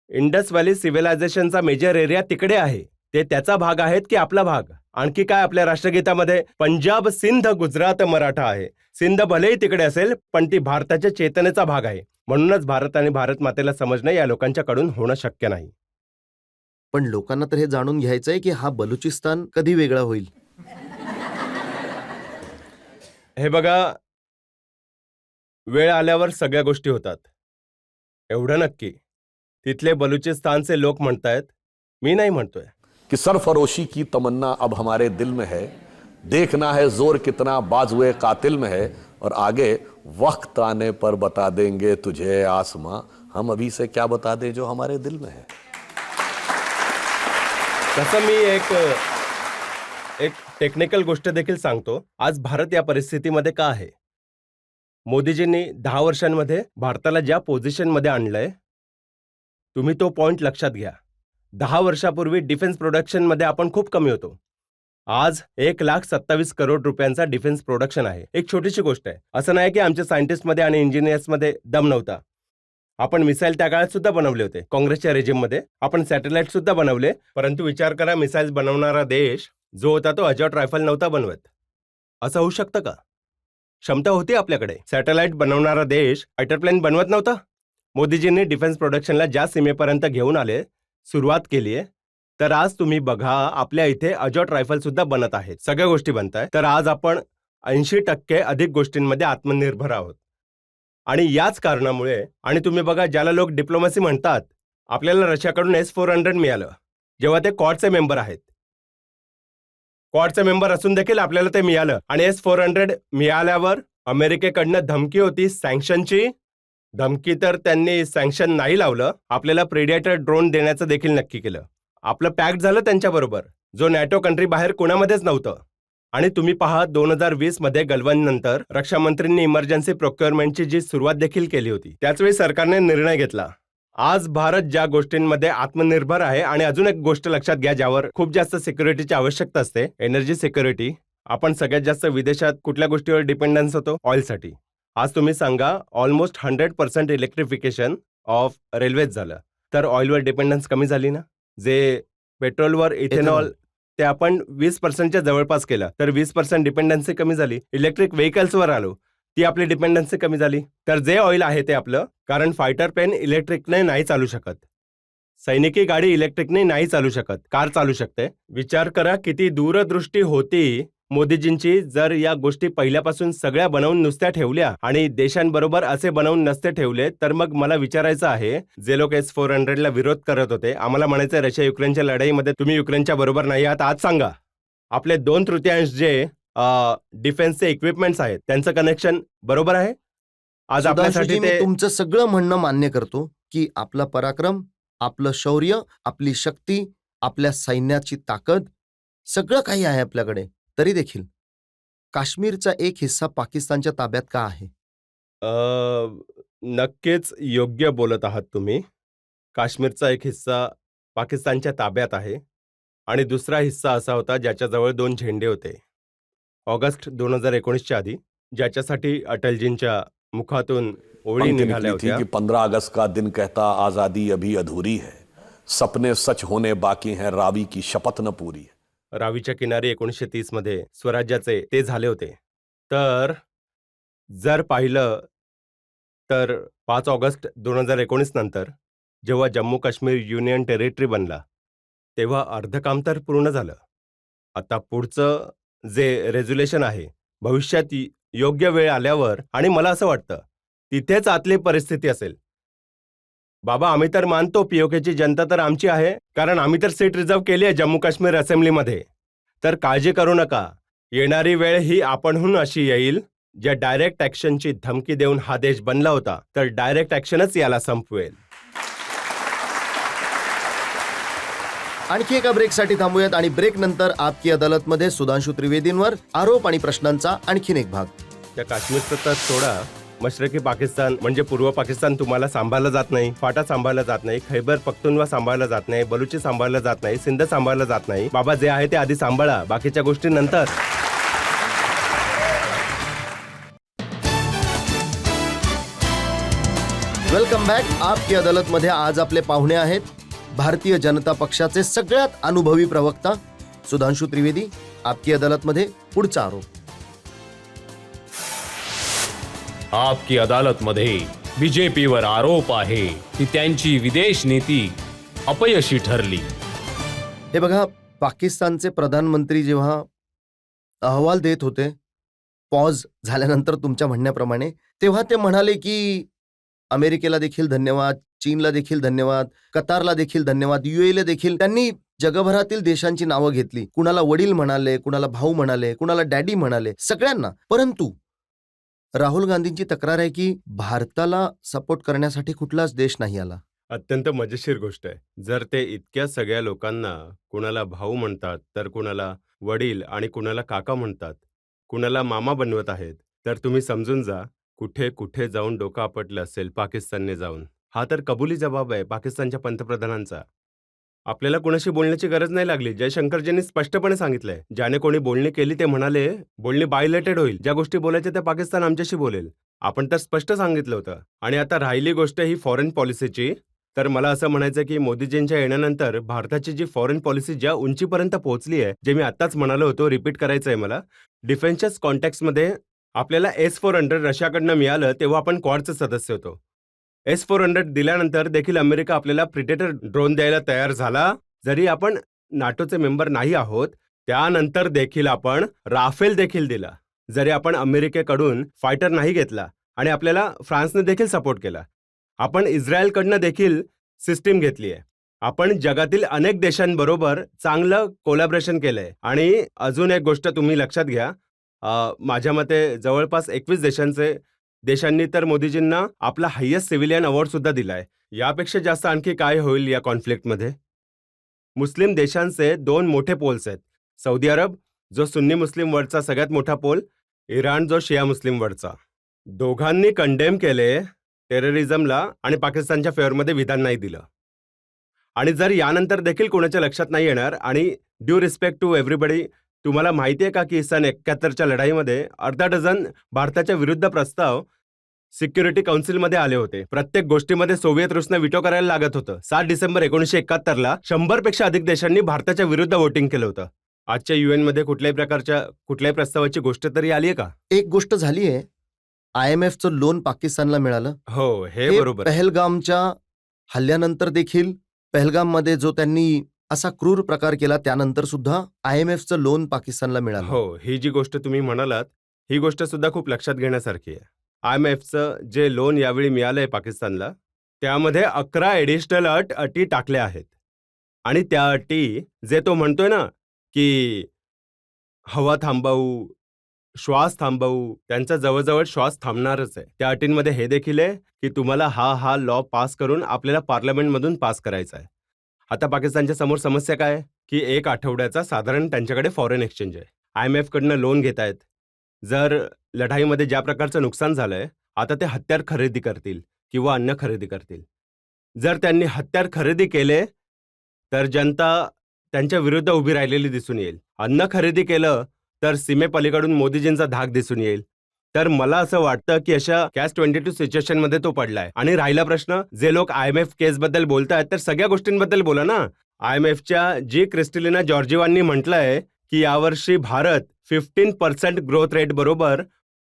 इंडस व्हॅली सिव्हिलायझेशनचा मेजर एरिया तिकडे आहे, ते त्याचा भाग आहेत की आपला भाग? आणखी काय आपल्या राष्ट्रगीतामध्ये पंजाब, सिंध, गुजरात, मराठा आहे. सिंध भलेही तिकडे असेल, पण ती भारताच्या चेतनेचा भाग आहे. म्हणूनच भारत आणि भारत मातेला समजणं या लोकांच्याकडून होणं शक्य नाही. पण लोकांना तर हे जाणून घ्यायचंय की हा बलुचिस्तान कधी वेगळा होईल. हे बघा, वेळ आल्यावर सगळ्या गोष्टी होतात, एवढं नक्की. तिथले बलुचिस्तानचे लोक म्हणतायत, मी नाही म्हणतोय, कि सरफरोशी की तमन्ना अब हमारे दिल में है, देखना है जोर कितना बाजुए कातिल में है, और आगे वक्त आने पर बता देंगे तुझे आसमां, हम अभी से क्या बता दें जो हमारे दिल में है. तसं मी एक टेक्निकल गोष्ट देखील सांगतो. आज भारत या परिस्थितीमध्ये का आहे? मोदीजींनी 10 वर्षांमध्ये भारताला ज्या पोझिशनमध्ये आणलंय, तुम्ही तो पॉइंट लक्षात घ्या. 10 वर्षापूर्वी डिफेन्स प्रोडक्शनमध्ये आपण खूप कमी होतो. आज 1,27 करोड रुपयांचा डिफेन्स प्रोडक्शन आहे. एक छोटीशी गोष्ट आहे. असं नाही की आमच्या सायंटिस्टमध्ये आणि इंजिनियर्समध्ये दम नव्हता. आपण मिसाईल त्या काळात सुद्धा बनवले होते. काँग्रेसच्या रेजिममध्ये आपण सॅटेलाइट सुद्धा बनवले. परंतु विचार करा, मिसाईल्स बनवणारा देश जो होता तो अजॉट रायफल नव्हता बनवत. असं होऊ शकतं का? क्षमता होती आपल्याकडे. सॅटेलाइट बनवणारा देश फायटरप्लेन बनवत नव्हता. मोदीजींनी डिफेन्स प्रोडक्शनला ज्या सीमेपर्यंत घेऊन आले, सुरुवात केली आहे, तर आज तुम्ही बघा आपल्या इथे अजॉट रायफल सुद्धा बनत आहेत. सगळ्या गोष्टी बनत आहेत. तर आज आपण 80% अधिक गोष्टींमध्ये आत्मनिर्भर आहोत. आणि याच कारणामुळे, आणि तुम्ही बघा ज्याला लोक डिप्लोमसी म्हणतात, आपल्याला रशियाकडून S-400 मिळालं जेव्हा ते क्वाडचे मेंबर आहेत. क्वाडचे मेंबर असून देखील आपल्याला ते मिळालं. आणि S-400 मिळाल्यावर अमेरिकेकडनं धमकी होती सँक्शनची. धमकी तर त्यांनी सँक्शन नाही लावलं, आपल्याला प्रेडिएटर ड्रोन देण्याचं देखील नक्की केलं. आपलं पॅक्ट झालं त्यांच्याबरोबर, जो नॅटो कंट्री बाहेर कोणामध्येच नव्हतं. आणि तुम्ही पहा 2020 मध्ये गलवाननंतर रक्षामंत्रींनी इमर्जन्सी प्रोक्युअरमेंटची जी सुरुवात देखील केली होती, त्याचवेळी सरकारने निर्णय घेतला. आज भारत ज्या गोष्टींमध्ये आत्मनिर्भर आहे, आणि अजून एक गोष्ट लक्षात घ्या ज्यावर खूप जास्त सिक्युरिटीची आवश्यकता असते, एनर्जी सिक्युरिटी. आपण सगळ्यात जास्त विदेशात कुठल्या गोष्टीवर डिपेंडन्स होतो? ऑइलसाठी. आज तुम्ही सांगा, ऑलमोस्ट 100% इलेक्ट्रिफिकेशन ऑफ रेल्वेज झालं, तर ऑइलवर डिपेंडन्स कमी झाली ना. जे पेट्रोलवर इथेनॉल, ते आपण 20%च्या जवळपास केलं, तर 20% डिपेंडन्सी कमी झाली. इलेक्ट्रिक व्हेकल्सवर आलो, ती आपली डिपेंडन्सी कमी झाली. तर जे ऑइल आहे ते आपलं, कारण फायटर प्लेन इलेक्ट्रिकने नाही चालू शकत, सैनिकी गाडी इलेक्ट्रिकने नाही चालू शकत, कार चालू शकते. विचार करा किती दूरदृष्टी होती मोदीजींची. जर या गोष्टी पहिल्यापासून सगळ्या बनवून नुसत्या ठेवल्या आणि देशांबरोबर असे बनवून नसते ठेवले, तर मग मला विचारायचं आहे, जे लोक S-400ला विरोध करत होते, आम्हाला म्हणायचं रशिया युक्रेनच्या लढाईमध्ये तुम्ही युक्रेनच्या बरोबर नाही आहात. आज सांगा, आपले 2/3 जे डिफेन्सचे इक्विपमेंट्स आहेत त्यांचं कनेक्शन बरोबर आहे? आज आपल्यासाठी सुधांशुजी, मी ते तुमचं सगळं म्हणणं मान्य करतो की आपला पराक्रम, आपलं शौर्य, आपली शक्ती, आपल्या सैन्याची ताकद, सगळं काही आहे आपल्याकडे. तरी देखील काश्मीरचा एक हिस्सा पाकिस्तानच्या ताब्यात का आहे? नक्कीच योग्य बोलत आहात तुम्ही. काश्मीरचा एक हिस्सा पाकिस्तानच्या ताब्यात आहे, आणि दुसरा हिस्सा असा होता ज्याच्याजवळ 2 झेंडे होते. ऑगस्ट 2019च्या आधी, ज्याच्यासाठी अटलजींच्या मुखातून ओळी पंक्ति निघाल्या निकली थी होत्या. कि 15 अगस्त का दिन कहता आजादी अभी अधूरी है, सपने सच होने बाकी हैं, रावी की शपथ न पूरी है. रावीच्या किनारी 1930 मध्ये स्वराज्याचे ते झाले होते. तर जर पाहिलं तर 5 ऑगस्ट 2019 नंतर जेव्हा जम्मू काश्मीर युनियन टेरिटरी बनला, तेव्हा अर्ध काम तर पूर्ण झालं. आता पुढचं जे रेझोल्युशन आहे, भविष्यात योग्य वेळ आल्यावर, आणि मला असं वाटतं तिथेच आतली परिस्थिती असेल. बाबा, आम्ही तर मानतो पीओकेची जनता तर आमची आहे, कारण आम्ही तर सीट रिझर्व केली आहे जम्मू काश्मीर असेंब्लीमध्ये. तर काळजी करू नका, येणारी वेळ ही आपणहून अशी येईल ज्या डायरेक्ट ॲक्शनची धमकी देऊन हा देश बनला होता, तर डायरेक्ट ॲक्शनच याला संपवेल. आणखी एका ब्रेकसाठी थांबूयात, आणि ब्रेक नंतर आपकी अदालतमध्ये सुधांशु त्रिवेदींवर आरोप आणि प्रश्नांचा आणखीन एक भाग. त्या काश्मीरचं तर सोडा, मशरकी पाकिस्तान म्हणजे पूर्व पाकिस्तान तुम्हाला सांभाळलं जात नाही, फाटा सांभाळलं जात नाही, खैबर पख्तूनवा सांभाळलं जात नाही, बलुची सांभाळलं जात नाही, सिंध सांभाळलं जात नाही. बाबा, जे आहे ते आधी सांभाळा, बाकीच्या गोष्टी नंतर. Welcome back. आपकी अदालतमध्ये आज आपले पाहुणे आहेत भारतीय जनता पक्षाचे सगळ्यात अनुभवी प्रवक्ता सुधांशु त्रिवेदी. आपकी अदालतमध्ये पुढचा आरोप. आपकी अदालतमध्ये बीजेपीवर आरोप आहे की त्यांची विदेश नीती अपयशी ठरली. हे बघा, पाकिस्तानचे प्रधानमंत्री जेव्हा अहवाल देत होते पॉज झाल्यानंतर तुमच्या म्हणण्याप्रमाणे, तेव्हा ते म्हणाले की अमेरिकेला देखील धन्यवाद, चीनला देखील धन्यवाद, कतारला देखील धन्यवाद, UAEला देखील. त्यांनी जगभरातील देशांची नावं घेतली. कुणाला वडील म्हणाले, कुणाला भाऊ म्हणाले, कुणाला डॅडी म्हणाले, सगळ्यांना. परंतु राहुल गांधींची तक्रार आहे की भारताला सपोर्ट करण्यासाठी कुठलाच देश नाही आला. अत्यंत मजेशीर गोष्ट आहे. जर ते इतक्या सगळ्या लोकांना कुणाला भाऊ म्हणतात, तर कुणाला वडील आणि कुणाला काका म्हणतात, कुणाला मामा बनवत आहेत, तर तुम्ही समजून जा कुठे कुठे जाऊन डोकं आपटलं असेल पाकिस्तानने जाऊन. हा तर कबुली जबाब आहे पाकिस्तानच्या पंतप्रधानांचा. आपल्याला कुणाशी बोलण्याची गरज नाही लागली. जयशंकरजींनी स्पष्टपणे सांगितलंय, ज्याने कोणी बोलणी केली ते म्हणाले बोलणी बायलेटेड होईल. ज्या गोष्टी बोलायच्या त्या पाकिस्तान आमच्याशी बोलेल. आपण तर स्पष्ट सांगितलं होतं. आणि आता राहिली गोष्ट ही फॉरेन पॉलिसीची, तर मला असं म्हणायचं की मोदीजींच्या येण्यानंतर भारताची जी फॉरेन पॉलिसी ज्या उंचीपर्यंत पोहोचली आहे, जे मी आत्ताच म्हणालो होतो, रिपीट करायचं आहे मला. डिफेन्सच्याच कॉन्टॅक्टमध्ये आपल्याला S-400 रशियाकडनं मिळालं तेव्हा आपण क्वाडचे सदस्य होतो. S-400 दिल्यानंतर देखील अमेरिका आपल्याला प्रिडेटर ड्रोन द्यायला तयार झाला. जरी आपण नाटोचे मेंबर नाही आहोत, त्यानंतर देखील आपण राफेल देखील दिला. जरी आपण अमेरिकेकडून फायटर नाही घेतला आणि आपल्याला फ्रान्सने देखील सपोर्ट केला. आपण इस्रायलकडनं देखील सिस्टीम घेतली आहे. आपण जगातील अनेक देशांबरोबर चांगलं कोलॅबरेशन केलंय. आणि अजून एक गोष्ट तुम्ही लक्षात घ्या, माझ्या मते जवळपास 21 देशांनी तर मोदीजींना आपला हायेस्ट सिव्हिलियन अवॉर्ड सुद्धा दिलाय. यापेक्षा जास्त आणखी काय होईल या कॉन्फ्लिक्टमध्ये? मुस्लिम देशांचे 2 मोठे पोल्स आहेत. सौदी अरब, जो सुन्नी मुस्लिम वर्ल्डचा सगळ्यात मोठा पोल, इराण, जो शिया मुस्लिम वर्ल्डचा. दोघांनी कंडेम केले टेररिझमला आणि पाकिस्तानच्या फेवरमध्ये विधान नाही दिलं. आणि जर यानंतर देखील कोणाच्या लक्षात नाही येणार, आणि ड्यू रिस्पेक्ट टू एव्हरीबडी, तुम्हाला माहिती आहे का की सन 71च्या लढाईमध्ये अर्धा डझन भारताच्या विरुद्ध प्रस्ताव सिक्युरिटी काउन्सिलमध्ये आले होते. प्रत्येक गोष्टीमध्ये सोव्हिएत रूसनं विटो करायला लागत होतं. 7 डिसेंबर 1971ला 100पेक्षा अधिक देशांनी भारताच्या विरुद्ध वोटिंग केलं होतं. आजच्या UN मध्ये कुठल्याही प्रस्तावाची गोष्ट तरी आली आहे का? एक गोष्ट झाली आहे, IMFचं लोन पाकिस्तानला मिळालं. हो, हे बरोबर. पहलगामच्या हल्ल्यानंतर देखील पहलगाममध्ये जो त्यांनी असा क्रूर प्रकार केला त्यानंतर सुद्धा IMFचं लोन पाकिस्तानला मिळालं. हो, ही जी गोष्ट तुम्ही म्हणालात, ही गोष्ट सुद्धा खूप लक्षात घेण्यासारखी आहे. IMFचं जे लोन यावेळी मिळालंय पाकिस्तानला, त्यामध्ये 11 ॲडिशनल अटी टाकल्या आहेत. आणि त्या अटी, जे तो म्हणतोय ना की हवा थांबवू, श्वास थांबवू, त्यांचा जवळजवळ श्वास थांबणारच आहे. त्या अटींमध्ये हे देखील आहे की तुम्हाला हा लॉ पास करून आपल्याला पार्लमेंटमधून पास करायचा आहे. आता पाकिस्तानच्या समोर समस्या काय आहे की 1 आठवड्याचा साधारण त्यांच्याकडे फॉरेन एक्सचेंज आहे. IMF कडनं लोन घेत आहेत. जर लढाईमध्ये ज्या प्रकारचं नुकसान झालंय, आता ते हत्यार खरेदी करतील किंवा अन्न खरेदी करतील. जर त्यांनी हत्यार खरेदी केले तर जनता त्यांच्या विरुद्ध उभी राहिलेली दिसून येईल. अन्न खरेदी केलं तर सीमेपलीकडून मोदीजींचा धाक दिसून येईल. तर मला असं वाटतं की अशा Catch-22 सिच्युएशनमध्ये तो पडलाय. आणि राहिला प्रश्न, जे लोक IMF केसबद्दल बोलतायत तर सगळ्या गोष्टींबद्दल बोला ना. IMFच्या जी क्रिस्टलिना जॉर्जिवांनी म्हटलंय की यावर्षी भारत 15% ग्रोथ रेट बरोबर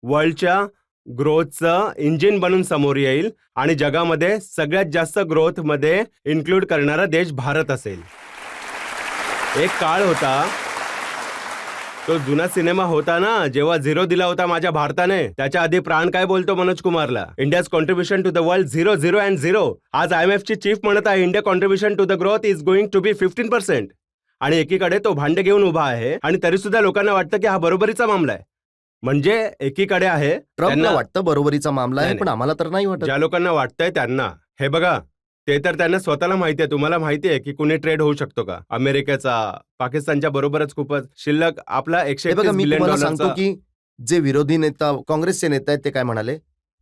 वर्ल्डच्या ग्रोथचं इंजिन बनून समोर येईल आणि जगामध्ये सगळ्यात जास्त ग्रोथमध्ये इन्क्लूड करणारा देश भारत असेल. एक काळ होता, तो जुना सिनेमा होता ना, जेव्हा 0 दिला होता माझ्या भारताने, त्याच्या आधी प्राण काय बोलतो मनोज कुमारला, India's contribution to the world 0, 0 and 0. आज IMFची चीफ म्हणत आहे India contribution to the growth is going to be 15%. आणि एकीकडे तो भांडे घेऊन उभा आहे आणि तरी सुद्धा लोकांना वाटतं की हा बरोबरीचा मामला आहे. म्हणजे एकीकडे आहे, ट्रम्पला वाटतं बरोबरीचा मामला आहे, पण आम्हाला तर नाही वाटत. ज्या लोकांना वाटतंय त्यांना, हे बघा, ते तर त्यांना स्वतःला माहिती आहे. तुम्हाला माहिती आहे की कुणी ट्रेड होऊ शकतो का? अमेरिकेचा पाकिस्तानच्या बरोबरच खूपच शिल्लक आपला $131 मी तुम्हाला सांगतो बिलियन. की जे विरोधी नेता, काँग्रेसचे नेते आहेत, ते काय म्हणाले?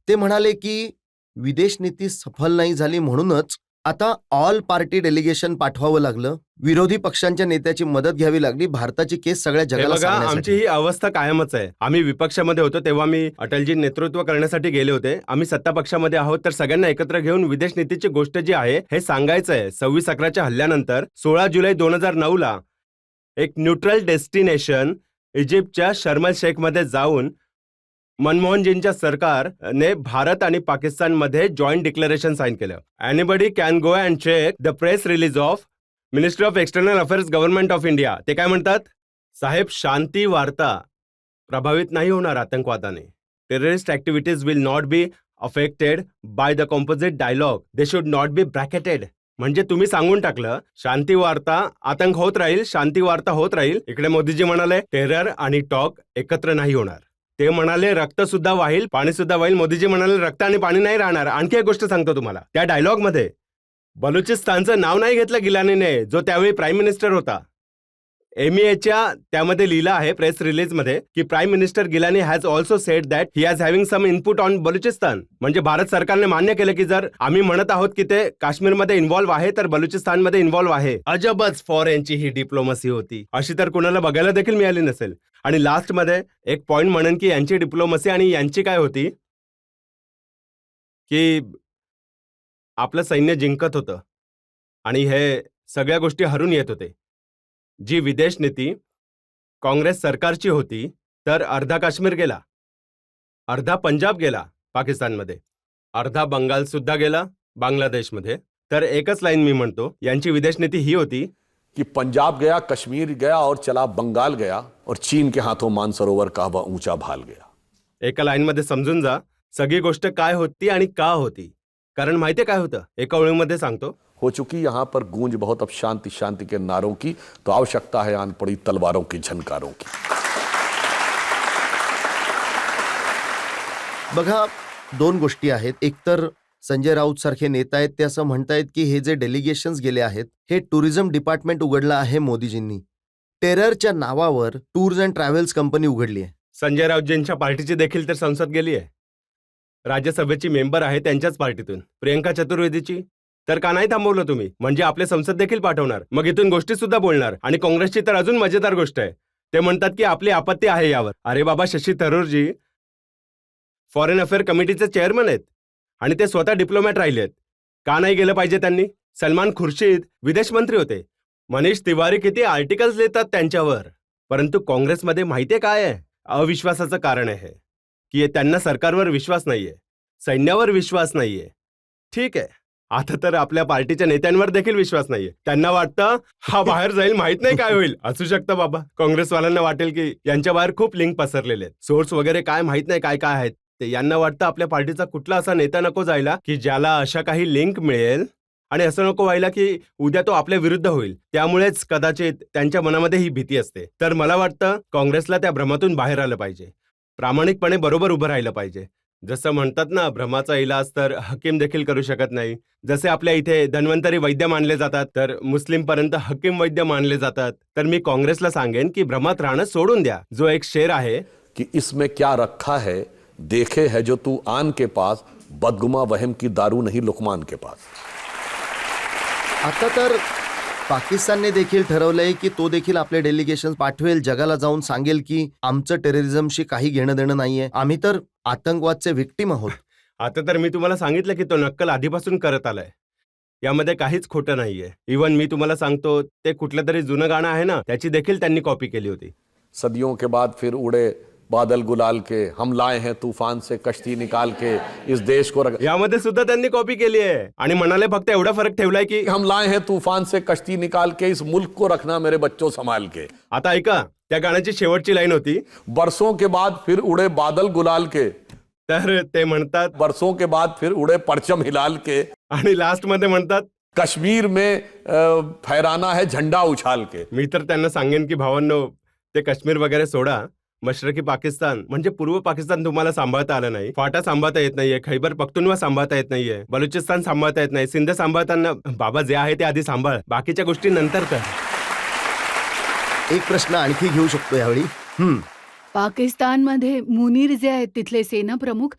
ते म्हणाले की विदेश नीती सफल नाही झाली म्हणूनच आता ऑल पार्टी डेलिगेशन पाठवावं लागलं. विरोधी पक्षांच्या नेत्याची मदत घ्यावी लागली भारताची केस सगळ्या हे जगाला बघा, आमची सांगण्यासाठी. ही अवस्था कायमच आहे. आम्ही विपक्षामध्ये होतो तेव्हा मी अटलजी नेतृत्व करण्यासाठी गेले होते. आम्ही सत्ता पक्षामध्ये आहोत तर सगळ्यांना एकत्र घेऊन विदेश नीतीची गोष्ट जी आहे हे सांगायचं आहे. 26/11च्या हल्ल्यानंतर 16 जुलै 2009ला एक न्यूट्रल डेस्टिनेशन इजिप्तच्या शर्म एल शेखमध्ये जाऊन मनमोहनजींच्या सरकारने भारत आणि पाकिस्तानमध्ये जॉईंट डिक्लेरेशन साईन केलं. Anybody can go and check the press release of ministry of external affairs government of India. ते काय म्हणतात? साहेब, शांती वार्ता प्रभावित नाही होणार आतंकवादाने. Terrorist activities will not be affected by the composite dialogue. They should not be bracketed. म्हणजे तुम्ही सांगून टाकलं, शांती वार्ता आतंक होत राहील, शांती वार्ता होत राहील. इकडे मोदीजी म्हणाले टेरर आणि टॉक एकत्र नाही होणार. ते म्हणाले रक्त सुद्धा वाहील, पाणी सुद्धा वाहील. मोदीजी म्हणाले रक्त आणि पाणी नाही राहणार. आणखी एक गोष्ट सांगतो तुम्हाला, त्या डायलॉगमध्ये बलुचिस्तानचं नाव नाही घेतलं गिलानीने, जो त्यावेळी प्राईम मिनिस्टर होता. MEAच्या त्यामध्ये लिहिलं आहे प्रेस रिलीजमध्ये की prime minister Gilani has also said that he has having some input on Balochistan. म्हणजे भारत सरकारने मान्य केलं की जर आम्ही म्हणत आहोत की ते काश्मीरमध्ये इन्व्हॉल्व्ह आहे तर बलुचिस्तानमध्ये इन्व्हॉल्व्ह आहे. अजबच फॉरेनची ही डिप्लोमसी होती, अशी तर कोणाला बघायला देखील मिळाली नसेल. आणि लास्टमध्ये एक पॉइंट म्हणेन की यांची डिप्लोमसी आणि यांची काय होती की आपलं सैन्य जिंकत होतं आणि हे सगळ्या गोष्टी हरून येत होते. जी विदेश नीती काँग्रेस सरकारची होती तर अर्धा काश्मीर गेला, अर्धा पंजाब गेला पाकिस्तानमध्ये, अर्धा बंगाल सुद्धा गेला बांगलादेशमध्ये. तर एकच लाईन मी म्हणतो, यांची विदेश नीती ही होती कि पंजाब गया, कश्मीर गया और चला बंगाल गया और चीन के हाथों मानसरोवर का वह ऊंचा भाल गया. एका लाईनमध्ये समजून जा सगळी गोष्ट काय होती आणि का होती. कारण माहितीये काय होतं, एका ओळीमध्ये सांगतो. हो चुकी यहाँ पर गूंज बहुत, अब शांति शांति के नारों की, तो आवश्यकता है आन पड़ी तलवारों की, झनकारों की. बघा, दोन गोष्टी आहेत. एक तर संजय राऊत सारखे नेता आहेत ते असं म्हणतायत की हे जे डेलिगेशन्स गेले आहेत हे टुरिझम डिपार्टमेंट उघडलं आहे मोदीजींनी. टेररच्या नावावर टूर्स अँड ट्रॅव्हल्स कंपनी उघडली आहे. संजय राऊतजींच्या पार्टीची देखील तर संसद गेली आहे. राज्यसभेची मेंबर आहे त्यांच्याच पार्टीतून. प्रियंका चतुर्वेदीची तर का नाही थांबवलं तुम्ही? म्हणजे आपले संसद देखील पाठवणार, मग इथून गोष्टी सुद्धा बोलणार. आणि काँग्रेसची तर अजून मजेदार गोष्ट आहे, ते म्हणतात की आपली आपत्ती आहे यावर. अरे बाबा, शशी थरूरजी फॉरेन अफेअर कमिटीचे चेअरमन आहेत आणि ते स्वतः डिप्लोमॅट राहिलेत. का नाही गेलं पाहिजे त्यांनी? सलमान खुर्शीद विदेश मंत्री होते. मनीष तिवारी किती आर्टिकल्स लिहितात त्यांच्यावर. परंतु काँग्रेसमध्ये माहितीये काय आहे? अविश्वासाचं कारण आहे की त्यांना सरकारवर विश्वास नाहीये, सैन्यावर विश्वास नाहीये. ठीक आहे, आता तर आपल्या पार्टीच्या नेत्यांवर देखील विश्वास नाहीये. त्यांना वाटतं हा बाहेर जाईल, माहित नाही काय होईल. असू शकतं बाबा, काँग्रेसवाल्यांना वाटेल की यांच्या बाहेर खूप लिंक पसरलेले आहेत, सोर्स वगैरे काय माहित नाही काय काय आहेत ते. यांना वाटतं आपल्या पार्टीचा कुठला असा नेता नको जायला की ज्याला अशा काही लिंक मिळेल, आणि असं नको व्हायला की उद्या तो आपल्या विरुद्ध होईल. त्यामुळेच कदाचित त्यांच्या मनामध्ये ही भीती असते. तर मला वाटतं काँग्रेसला त्या भ्रमातून बाहेर आलं पाहिजे, प्रामाणिकपणे बरोबर उभं राहिलं पाहिजे. जसं म्हणतात ना, भ्रमाचा इलाज तर हकीम देखील करू शकत नाही. जसे आपल्या इथे धन्वंतरी वैद्य मानले जातात तर मुस्लिम पर्यंत हकीम वैद्य मानले जातात. तर मी काँग्रेसला सांगेन की भ्रमात राहणं सोडून द्या. जो एक शेर आहे कि इसमें क्या रखा है देखे है जो तू आन के पास, बदगुमा वहम की दारू नहीं लुकमान के पास. आता तर पाकिस्तानने देखील ठरवलंय की तो देखील आपले डेलिगेशन पाठवेल, जगाला जाऊन सांगेल की आमचं टेररिझमशी काही घेणं देणं नाहीये, आम्ही तर आतंकवादचे विक्टीम आहोत. आता तर मी तुम्हाला सांगितलं की तो नक्कल आधीपासून करत आलाय, यामध्ये काहीच खोटं नाहीये. इव्हन मी तुम्हाला सांगतो, ते कुठलं तरी जुनं गाणं आहे ना, त्याची देखील त्यांनी कॉपी केली होती. सदियों के बाद फिर उड़े बादल गुलाल के, हम लाए हैं तूफान से कश्ती निकाल के, इस देश को यामध्ये सुद्धा त्यांनी कॉपी केली आहे आणि म्हणाले फक्त एवढा फरक ठेवलाय की हम लाए हैं तूफान से कश्ती निकाल के, इस मुल्क को रखना मेरे बच्चों संभाल के. आता ऐका, त्या गाण्याची शेवटची लाईन होती, बरसों के बाद फिर उड़े बादल गुलाल के. तर ते म्हणतात बरसों के बाद फिर उड़े परचम हिलाल के. आणि लास्ट मध्ये म्हणतात कश्मीर में फहराना है झंडा उछाल के. मी तर त्यांना सांगेन की भावांनो, ते काश्मीर वगैरे सोडा, मशरकी पाकिस्तान म्हणजे पूर्व पाकिस्तान तुम्हाला सांभाळता आलं नाही, फाटा सांभाळता येत नाहीये, खैबर पख्तूनवा सांभाळता येत नाहीये, बलुचिस्तान सांभाळता येत नाही, सिंध सांभाळताना बाबा जे आहे ते आधी सांभाळ, बाकीच्या गोष्टी नंतर कर. एक प्रश्न आणखी घेऊ शकतो यावेळी. पाकिस्तानमध्ये मुनीर जे आहेत तिथले सेना प्रमुख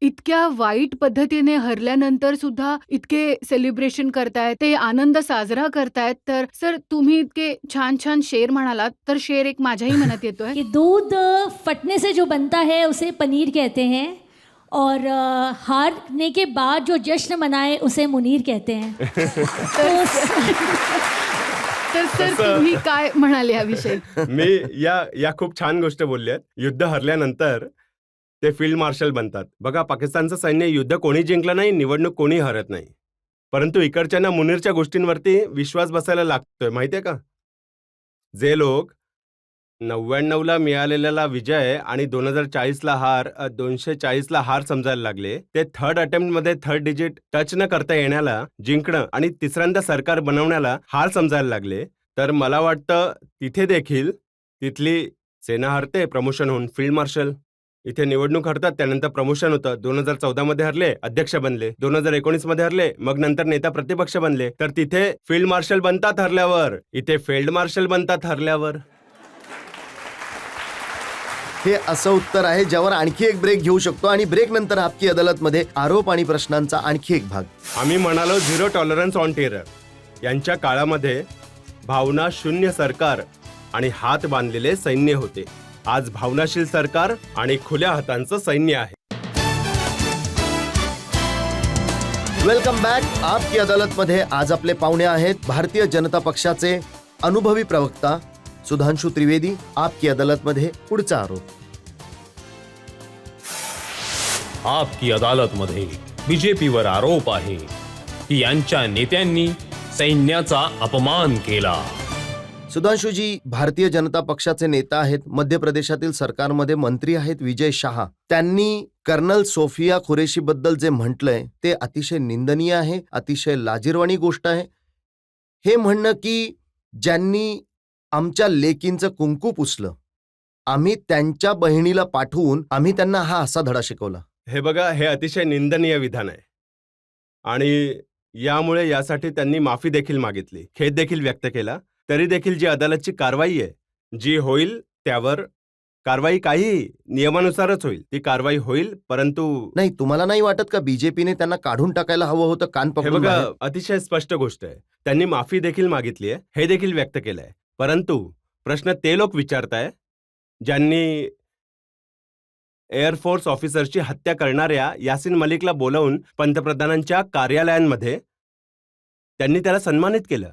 इतक्या वाईट पद्धतीने हरल्यानंतर सुद्धा इतके सेलिब्रेशन करतायत, ते आनंद साजरा करतायत. तर सर, तुम्ही इतके छान छान शेर म्हणालात, तर शेर एक माझ्याही मनात येतोय कि दूध फटने से जो बनता है उसे पनीर कहते हैं, और हारने के बाद जो जश्न मनाए उसे मुनीर कहते हैं. तर सर, तुम्ही काय म्हणाले याविषयी? मी या खूप छान गोष्ट बोलल्यात. युद्ध हरल्यानंतर ते फील्ड मार्शल बनतात. बघा, पाकिस्तानचं सैन्य युद्ध कोणी जिंकलं नाही, निवडणूक कोणी हरत नाही. परंतु इकडच्यांना मुनीरच्या गोष्टींवरती विश्वास बसायला लागतोय, माहितीये का? जे लोक 99ला मिळालेला विजय आणि 2040ला हार, 240ला हार समजायला लागले, ते थर्ड अटेम्प्टमध्ये थर्ड डिजिट टच न करता येण्याला जिंकणं आणि तिसऱ्यांदा सरकार बनवण्याला हार समजायला लागले. तर मला वाटतं तिथे देखील तिथली सेना हरते प्रमोशन होऊन फील्ड मार्शल. इथे निवडणूक हरतात, त्यानंतर प्रमोशन होतं. 2014 मध्ये हरले, अध्यक्ष बनले. 2019 मध्ये हरले, मग नंतर नेता प्रतिपक्ष बनले. तर तिथे फील्ड मार्शल बनतात हरल्यावर, इथे फील्ड मार्शल बनतात हरल्यावर. हे असं उत्तर आहे ज्यावर आणखी एक ब्रेक घेऊ शकतो आणि ब्रेक नंतर आपकी अदालतमध्ये आरोप आणि प्रश्नांचा आणखी एक भाग. आम्ही म्हणालो झिरो टॉलरन्स ऑन टेरर. यांच्या काळामध्ये भावना शून्य सरकार आणि हात बांधलेले सैन्य होते. आज भावनाशील सरकार आणि खुल्या हातांचं सैन्य आहे. Welcome back. आपकी अदालतमध्ये आज आपले पाहुणे आहेत भारतीय जनता पक्षाचे अनुभवी प्रवक्ता सुधांशु त्रिवेदी. आपकी अदालतमध्ये पुढचा आरोप. आपकी अदालतमध्ये बीजेपीवर आरोप आहे की यांच्या नेत्यांनी सैन्याचा अपमान केला. सुधांशुजी, भारतीय जनता पक्षाचे नेता आहेत, मध्य प्रदेशातील सरकारमध्ये मंत्री आहेत विजय शहा. त्यांनी कर्नल सोफिया खुरेशी बद्दल जे म्हटलंय ते अतिशय निंदनीय आहे, अतिशय लाजिरवाणी गोष्ट आहे. हे म्हणणं की ज्यांनी आमच्या लेकींचं कुंकू पुसलं, आम्ही त्यांच्या बहिणीला पाठवून आम्ही त्यांना हा असा धडा शिकवला. हे बघा, हे अतिशय निंदनीय विधान आहे आणि यामुळे यासाठी त्यांनी माफी देखील मागितली, खेद देखील व्यक्त केला. तरी देखील जी अदालतची कारवाई आहे, जी होईल त्यावर कारवाई काही नियमानुसारच होईल, ती कारवाई होईल. परंतु नाही, तुम्हाला नाही वाटत का बीजेपीने त्यांना काढून टाकायला हवं होतं कान हे पकडून बघा, बाहेर? अतिशय स्पष्ट गोष्ट आहे. त्यांनी माफी देखील मागितली आहे, हे देखील व्यक्त केलं आहे. परंतु प्रश्न ते लोक विचारताय ज्यांनी एअरफोर्स ऑफिसरची हत्या करणाऱ्या यासिन मलिकला बोलावून पंतप्रधानांच्या कार्यालयांमध्ये त्यांनी त्याला सन्मानित केलं,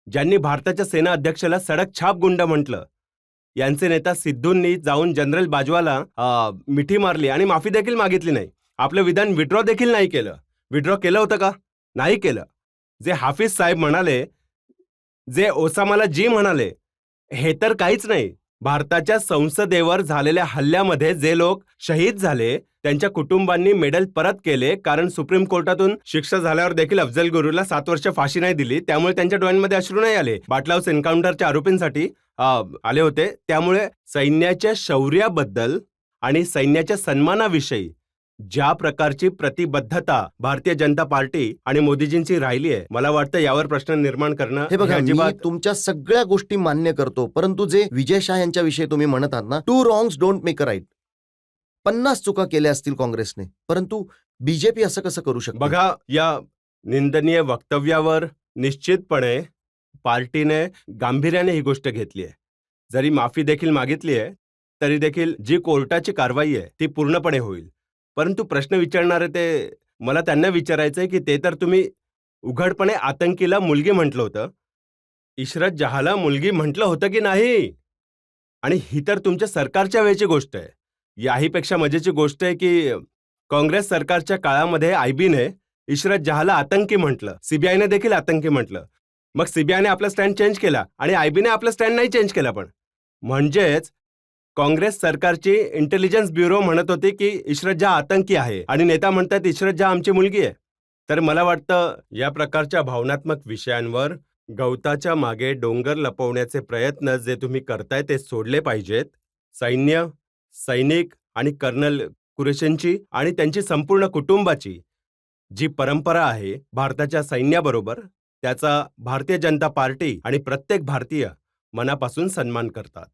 ज्यांनी भारताच्या सेना अध्यक्षाला सडक छाप गुंड म्हटलं. यांचे नेता सिद्धूंनी जाऊन जनरल बाजवाला मिठी मारली आणि माफी देखील मागितली नाही. आपलं विधान विड्रॉ देखील नाही केलं. विड्रॉ केलं होतं का? नाही केलं. जे हाफिज साहेब म्हणाले, जे ओसामाला जी म्हणाले, हे तर काहीच नाही. भारताच्या संसदेवर झालेल्या हल्ल्यामध्ये जे लोक शहीद झाले त्यांच्या कुटुंबांनी मेडल परत केले, कारण सुप्रीम कोर्टातून शिक्षा झाल्यावर देखील अफजल गुरुला 7 वर्ष फाशी नाही दिली, त्यामुळे त्यांच्या डोळ्यांमध्ये अश्रू नाही आले. बाटला हाऊस एन्काउंटरच्या आरोपींसाठी आले होते. त्यामुळे सैन्याच्या शौर्याबद्दल आणि सैन्याच्या सन्मानाविषयी ज्या प्रकारची प्रतिबद्धता भारतीय जनता पार्टी आणि मोदीजींची राहिली आहे, मला वाटतं यावर प्रश्न निर्माण करणं हे बघा, हे मी अजिबात तुमच्या सगळ्या गोष्टी मान्य करतो, परंतु जे विजय शाह यांच्याविषयी तुम्ही म्हणत आहात ना, 2 wrongs don't make a right. 50 चुका केल्या असतील काँग्रेसने, परंतु बीजेपी असं कसं करू शकते? बघा, या निंदनीय वक्तव्यावर निश्चितपणे पार्टीने गांभीर्याने ही गोष्ट घेतली आहे. जरी माफी देखील मागितली आहे, तरी देखील जी कोर्टाची कारवाई आहे ती पूर्णपणे होईल. परंतु प्रश्न विचारणारे ते मला त्यांना विचारायचंय की ते तर तुम्ही उघडपणे आतंकीला मुलगी म्हटलं होतं, इशरत जहाला मुलगी म्हटलं होतं की नाही? आणि ही तर तुमच्या सरकारच्या वेळची गोष्ट आहे. याहीपेक्षा मजेची गोष्ट आहे की काँग्रेस सरकारच्या काळामध्ये आयबीने इशरत जहाला आतंकी म्हटलं, सीबीआयने देखील आतंकी म्हटलं. मग सीबीआयने आपला स्टँड चेंज केला आणि आयबीने आपला स्टँड नाही चेंज केला. पण म्हणजेच काँग्रेस सरकारची इंटेलिजन्स ब्युरो म्हणत होती की इशरत जहा आतंकी आहे आणि नेता म्हणतात इशरत जहा आमची मुलगी आहे. तर मला वाटतं या प्रकारच्या भावनात्मक विषयांवर गवताच्या मागे डोंगर लपवण्याचे प्रयत्न जे तुम्ही करताय ते सोडले पाहिजेत. सैन्य, सैनिक आणि कर्नल कुरेशींची आणि त्यांची संपूर्ण कुटुंबाची जी परंपरा आहे भारताच्या सैन्याबरोबर, त्याचा भारतीय जनता पार्टी आणि प्रत्येक भारतीय मनापासून सन्मान करतात.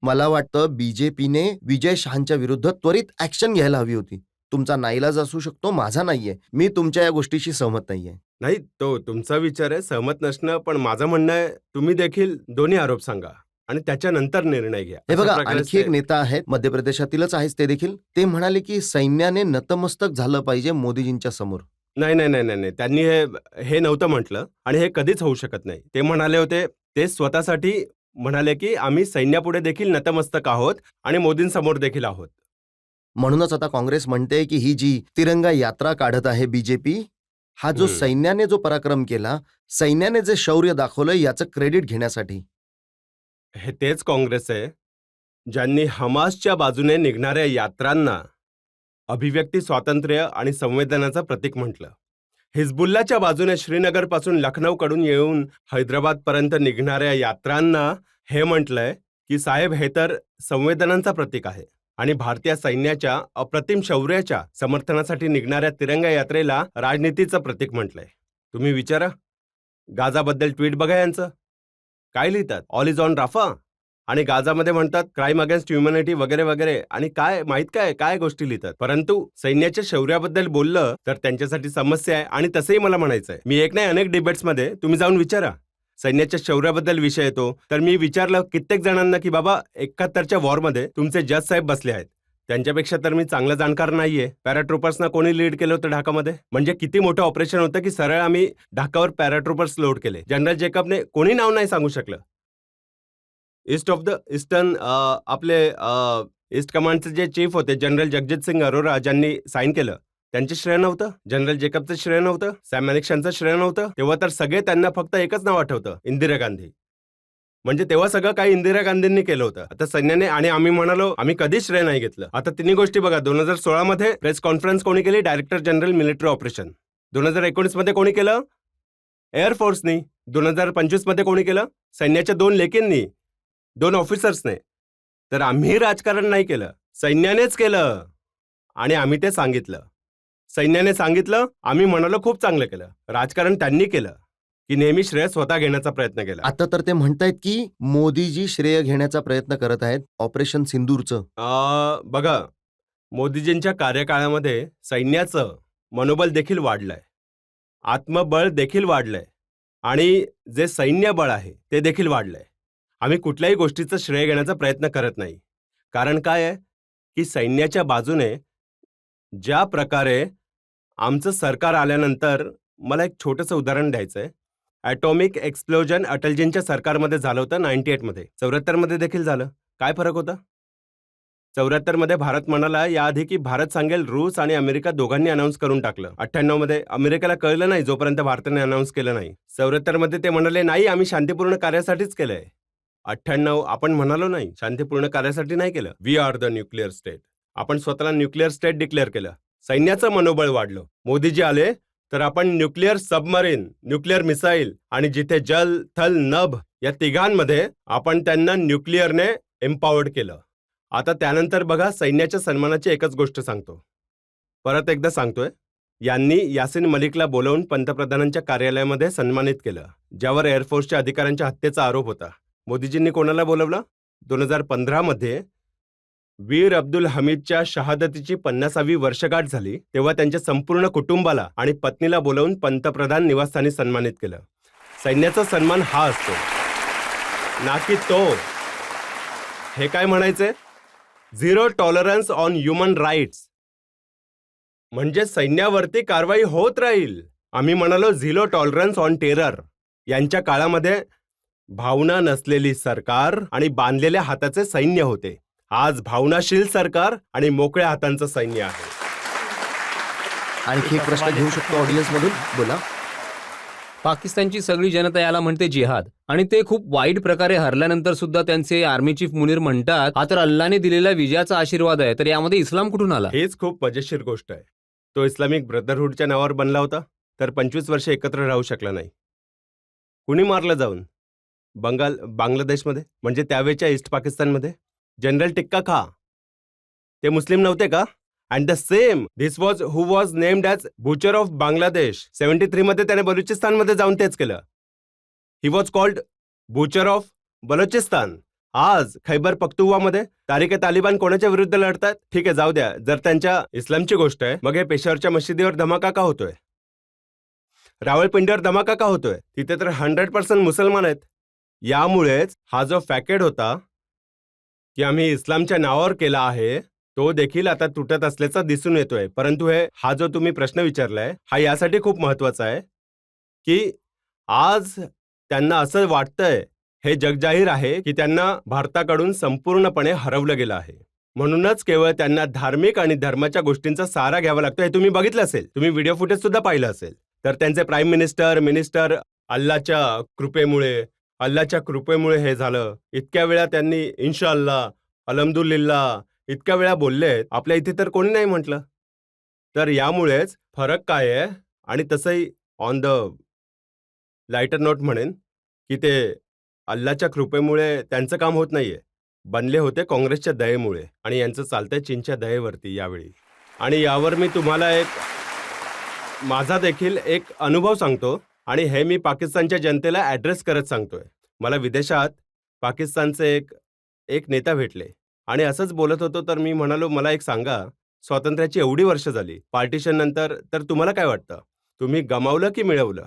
मला वाटतं बीजेपीने विजय शहांच्या विरुद्ध त्वरित ऍक्शन घ्यायला हवी होती. तुमचा नाईलाज असू शकतो, माझा नाहीये. मी तुमच्या या गोष्टीशी सहमत नाहीये. नाही, तो तुमचा विचार आहे, सहमत नसणं. पण माझं म्हणणं आहे, तुम्ही देखील दोन्ही आरोप सांगा आणि त्याच्यानंतर निर्णय घ्या. हे बघा, अशा प्रकारे आणखी एक नेता आहेत, मध्य प्रदेशातीलच आहेच ते देखील. ते म्हणाले की सैन्याने नतमस्तक झालं पाहिजे मोदीजींच्या समोर. नाही नाही नाही नाही, त्यांनी हे नव्हतं म्हटलं आणि हे कधीच होऊ शकत नाही. ते म्हणाले होते, ते स्वतःसाठी म्हणाले की आम्ही सैन्यापुढे देखील नतमस्तक आहोत आणि मोदींसमोर देखील आहोत. म्हणूनच आता काँग्रेस म्हणते की ही जी तिरंगा यात्रा काढत आहे बीजेपी, हा जो सैन्याने जो पराक्रम केला, सैन्याने जे शौर्य दाखवलं, याचं क्रेडिट घेण्यासाठी. हे तेच काँग्रेस आहे ज्यांनी हमासच्या बाजूने निघणाऱ्या यात्रांना अभिव्यक्ती स्वातंत्र्य आणि संवेदनाचं प्रतीक म्हटलं. हिजबुल्लाच्या बाजूने श्रीनगरपासून लखनौकडून येऊन हैदराबादपर्यंत निघणाऱ्या यात्रांना हे म्हटलंय की साहेब, हे तर संवेदनांचं प्रतीक आहे. आणि भारतीय सैन्याच्या अप्रतिम शौर्याच्या समर्थनासाठी निघणाऱ्या तिरंगा यात्रेला राजनीतीचं प्रतीक म्हटलंय. तुम्ही विचारा, गाझाबद्दल ट्विट बघा यांचं. काय लिहितात? All is on Rafah. आणि गाझामध्ये म्हणतात क्राईम अगेन्स्ट ह्युमॅनिटी वगैरे वगैरे. आणि काय माहित काय गोष्टी लिहितात. परंतु सैन्याच्या शौर्याबद्दल बोललं तर त्यांच्यासाठी समस्या आहे. आणि तसंही मला म्हणायचंय, मी एक नाही अनेक डिबेट्समध्ये तुम्ही जाऊन विचारा, सैन्याच्या शौर्याबद्दल विषय येतो. तर मी विचारलं कित्येक जणांना की बाबा 71च्या वॉरमध्ये तुमचे जज साहेब बसले आहेत, त्यांच्यापेक्षा तर मी चांगला जाणकार नाहीये. पॅराट्रुपर्सना कोणी लीड केलं होतं ढाकामध्ये? म्हणजे किती मोठं ऑपरेशन होतं की सरळ आम्ही ढाकावर पॅराट्रुपर्स लोड केले. जनरल जेकबने कोणी नाव नाही सांगू शकलं. ईस्ट ऑफ द ईस्टर्न आपले ईस्ट कमांडचे जे चीफ होते जनरल जगजित सिंग अरोरा, ज्यांनी साईन केलं, त्यांचे श्रेय नव्हतं? जनरल जेकबचं श्रेय नव्हतं? सॅम मॅनेक्शनचं श्रेय नव्हतं? तेव्हा तर सगळे त्यांना फक्त एकच नाव आठवतं, इंदिरा गांधी. म्हणजे तेव्हा सगळं काही इंदिरा गांधींनी केलं होतं. आता सैन्याने आणि आम्ही म्हणालो आम्ही कधीच श्रेय नाही घेतलं. आता तिन्ही गोष्टी बघा. 2016 मध्ये प्रेस कॉन्फरन्स कोणी केली? Director general military operation. 2019 मध्ये कोणी केलं? एअरफोर्सनी. 2025 मध्ये कोणी केलं? सैन्याच्या 2 लेकींनी, 2 ऑफिसर्सने. तर आम्ही राजकारण नाही केलं, सैन्यानेच केलं. आणि आम्ही ते सांगितलं. सैन्याने सांगितलं, आम्ही म्हणालो खूप चांगलं केलं. राजकारण त्यांनी केलं की नेहमी श्रेय स्वतः घेण्याचा प्रयत्न केला. आता तर ते म्हणतायत की मोदीजी श्रेय घेण्याचा प्रयत्न करत आहेत ऑपरेशन सिंदूरचं. बघा, मोदीजींच्या कार्यकाळामध्ये सैन्याचं मनोबल देखील वाढलंय, आत्मबळ देखील वाढलंय आणि जे सैन्य बळ आहे ते देखील वाढलंय. आम्ही कुठल्याही गोष्टीचं श्रेय घेण्याचा प्रयत्न करत नाही. कारण काय आहे की सैन्याच्या बाजूने ज्या प्रकारे आमचं सरकार आल्यानंतर, मला एक छोटंसं उदाहरण द्यायचं आहे. ॲटॉमिक एक्सप्लोजन अटलजींच्या सरकारमध्ये झालं होतं 98 मध्ये. 74 मध्ये देखील झालं. काय फरक होता? 74 मध्ये भारत म्हणाला याआधी की भारत सांगेल, रूस आणि अमेरिका दोघांनी अनाऊन्स करून टाकलं. 98 मध्ये अमेरिकेला कळलं नाही जोपर्यंत भारताने अनाऊन्स केलं नाही. 74 मध्ये ते म्हणाले नाही आम्ही शांतीपूर्ण कार्यासाठीच केलंय. 98 आपण म्हणालो नाही, शांतीपूर्ण कार्यासाठी नाही केलं. We are the nuclear state. आपण स्वतःला न्यूक्लिअर स्टेट डिक्लेअर केलं. सैन्याचं मनोबळ वाढलं. मोदीजी आले तर आपण न्यूक्लिअर सबमरीन, न्यूक्लिअर मिसाईल आणि जिथे जल थल नभ या तिघांमध्ये आपण त्यांना न्यूक्लिअरने एम्पॉवर्ड केलं. आता त्यानंतर बघा, सैन्याच्या सन्मानाची एकच गोष्ट सांगतो, परत एकदा सांगतोय. यांनी यासिन मलिकला बोलवून पंतप्रधानांच्या कार्यालयामध्ये सन्मानित केलं, ज्यावर एअरफोर्सच्या अधिकाऱ्यांच्या हत्येचा आरोप होता. मोदीजींनी कोणाला बोलवलं? 2015 मध्ये वीर अब्दुल हमीदच्या शहादतीची 50वी वर्षगाठ झाली, तेव्हा त्यांच्या संपूर्ण कुटुंबाला आणि पत्नीला बोलवून पंतप्रधान निवासस्थानी सन्मानित केलं. सैन्याचा सन्मान हा असतो, ना की तो. हे काय म्हणायचंय? Zero tolerance on human rights. म्हणजे सैन्यावरती कारवाई होत राहील. आम्ही म्हणालो झिरो टॉलरन्स ऑन टेरर. यांच्या काळामध्ये भावना नसलेली सरकार आणि बांधलेल्या हाताचे सैन्य होते. आज भावनाशील सरकार आणि मोकळ्या हातांचं सैन्य आहे. आणखी एक प्रश्न घेऊ शकतो ऑडियन्स मधून? बोला. पाकिस्तानची सगळी जनता याला म्हणते जिहाद, आणि ते खूप वाईट प्रकारे हरल्यानंतर सुद्धा त्यांचे आर्मी चीफ मुनीर म्हणतात हा तर अल्लाने दिलेला विजयाचा आशीर्वाद आहे. तर यामध्ये इस्लाम कुठून आला? हेच खूप मजेशीर गोष्ट आहे. तो इस्लामिक ब्रदरहूडच्या नावावर बनला होता, तर 25 वर्ष एकत्र राहू शकला नाही. कुणी मारलं जाऊन? बांगलादेशमध्ये, म्हणजे त्यावेळच्या ईस्ट पाकिस्तानमध्ये. जनरल टिक्का खा ते मुस्लिम नव्हते का? And the same this was who was named as butcher of Bangladesh. 73 मध्ये त्याने बलुचिस्तानमध्ये जाऊन तेच केलं. He was called butcher of Balochistan. आज खैबर पख्तुनख्वामध्ये तारिक तालिबान कोणाच्या विरुद्ध लढतात? ठीक आहे, जाऊ द्या. जर त्यांच्या इस्लामची गोष्ट आहे, मग हे पेशावरच्या मशिदीवर धमाका का होतोय? रावळपिंडीवर धमाका का होतोय? तिथे तर 100% मुसलमान आहेत. यामुळेच हा जो फॅकेड होता की आम्ही इस्लामच्या नावावर केला आहे, तो देखील आता तुटत असल्याचा दिसून येतोय. परंतु हा जो तुम्ही प्रश्न विचारलाय हा यासाठी खूप महत्वाचा आहे की आज त्यांना असं वाटतंय, हे जगजाहीर आहे की त्यांना भारताकडून संपूर्णपणे हरवलं गेलं आहे. म्हणूनच केवळ त्यांना धार्मिक आणि धर्माच्या गोष्टींचा सहारा घ्यावा लागतो. हे तुम्ही बघितलं असेल, तुम्ही व्हिडिओ फुटेज सुद्धा पाहिलं असेल. तर त्यांचे प्राईम मिनिस्टर अल्लाच्या कृपेमुळे हे झालं. इतक्या वेळा त्यांनी इन्शाअल्लाह, अल्हम्दुलिल्लाह इतक्या वेळा बोललेत. आपल्या इथे तर कोणी नाही म्हटलं. तर यामुळेच फरक काय आहे. आणि तसंही ऑन द लाईटर नोट म्हणेन की ते अल्लाच्या कृपेमुळे त्यांचं काम होत नाहीये, बनले होते काँग्रेसच्या दयेमुळे आणि यांचं चालतंय चीनच्या दयेवरती यावेळी. आणि यावर मी तुम्हाला माझा देखील एक अनुभव सांगतो आणि हे मी पाकिस्तानच्या जनतेला ॲड्रेस करत सांगतोय. मला विदेशात पाकिस्तानचे एक नेता भेटले आणि असंच बोलत होतो, तर मी म्हणालो, मला एक सांगा, स्वातंत्र्याची एवढी वर्ष झाली, पार्टिशन नंतर, तर तुम्हाला काय वाटतं, तुम्ही गमावलं की मिळवलं?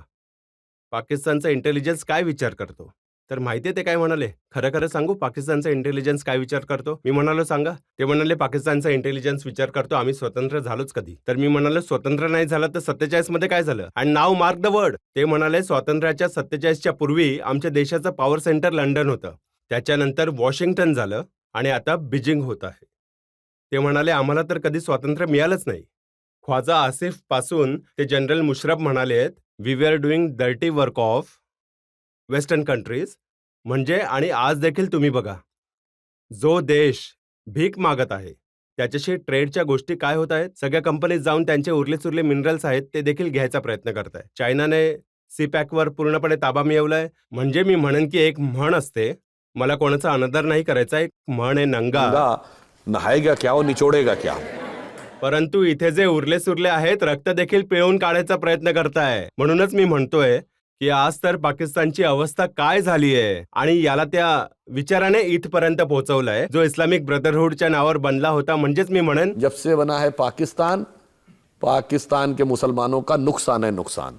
पाकिस्तानचा इंटेलिजन्स काय विचार करतो? तर माहिती आहे ते काय म्हणाले? खरं खरं सांगू, पाकिस्तानचा इंटेलिजन्स काय विचार करतो? मी म्हणालो सांगा. ते म्हणाले, पाकिस्तानचा इंटेलिजन्स विचार करतो आम्ही स्वतंत्र झालोच कधी. तर मी म्हणालो, स्वतंत्र नाही झालं तर 47 मध्ये काय झालं? And now mark the word. ते म्हणाले, स्वातंत्र्याच्या 47च्या पूर्वी आमच्या देशाचं पॉवर सेंटर लंडन होतं, त्याच्यानंतर वॉशिंग्टन झालं आणि आता बीजिंग होत आहे. ते म्हणाले, आम्हाला तर कधी स्वातंत्र्य मिळालंच नाही. ख्वाजा आसिफ पासून ते जनरल मुशर्रफ म्हणालेत, we we are doing dirty work of western countries. म्हणजे आणि आज देखील तुम्ही बघा, जो देश भीक मागत आहे त्याच्याशी ट्रेडच्या गोष्टी काय होत आहेत? सगळ्या कंपनीज जाऊन त्यांचे उरले सुरले मिनरल्स आहेत ते देखील घ्यायचा प्रयत्न करत आहे. चायनाने सीपॅकवर पूर्णपणे ताबा मिळवलाय. म्हणजे मी म्हणेन की एक म्हण असते, मला कोणाचा अनादर नाही करायचा, एक म्हण आहे, नंगा नहाएगा क्या और निचोडेगा क्या. परंतु इथे जे उरले सुरले आहेत रक्त देखील पिळून काढायचा प्रयत्न करताय. म्हणूनच मी म्हणतोय की आज तर पाकिस्तानची अवस्था काय झाली आहे आणि याला त्या विचाराने इथपर्यंत पोहोचवलंय जो इस्लामिक ब्रदरहुडच्या नावावर बनला होता. म्हणजेच मी म्हणेन, जब से बना है पाकिस्तान, पाकिस्तान के मुसलमानों का नुकसान है नुकसान.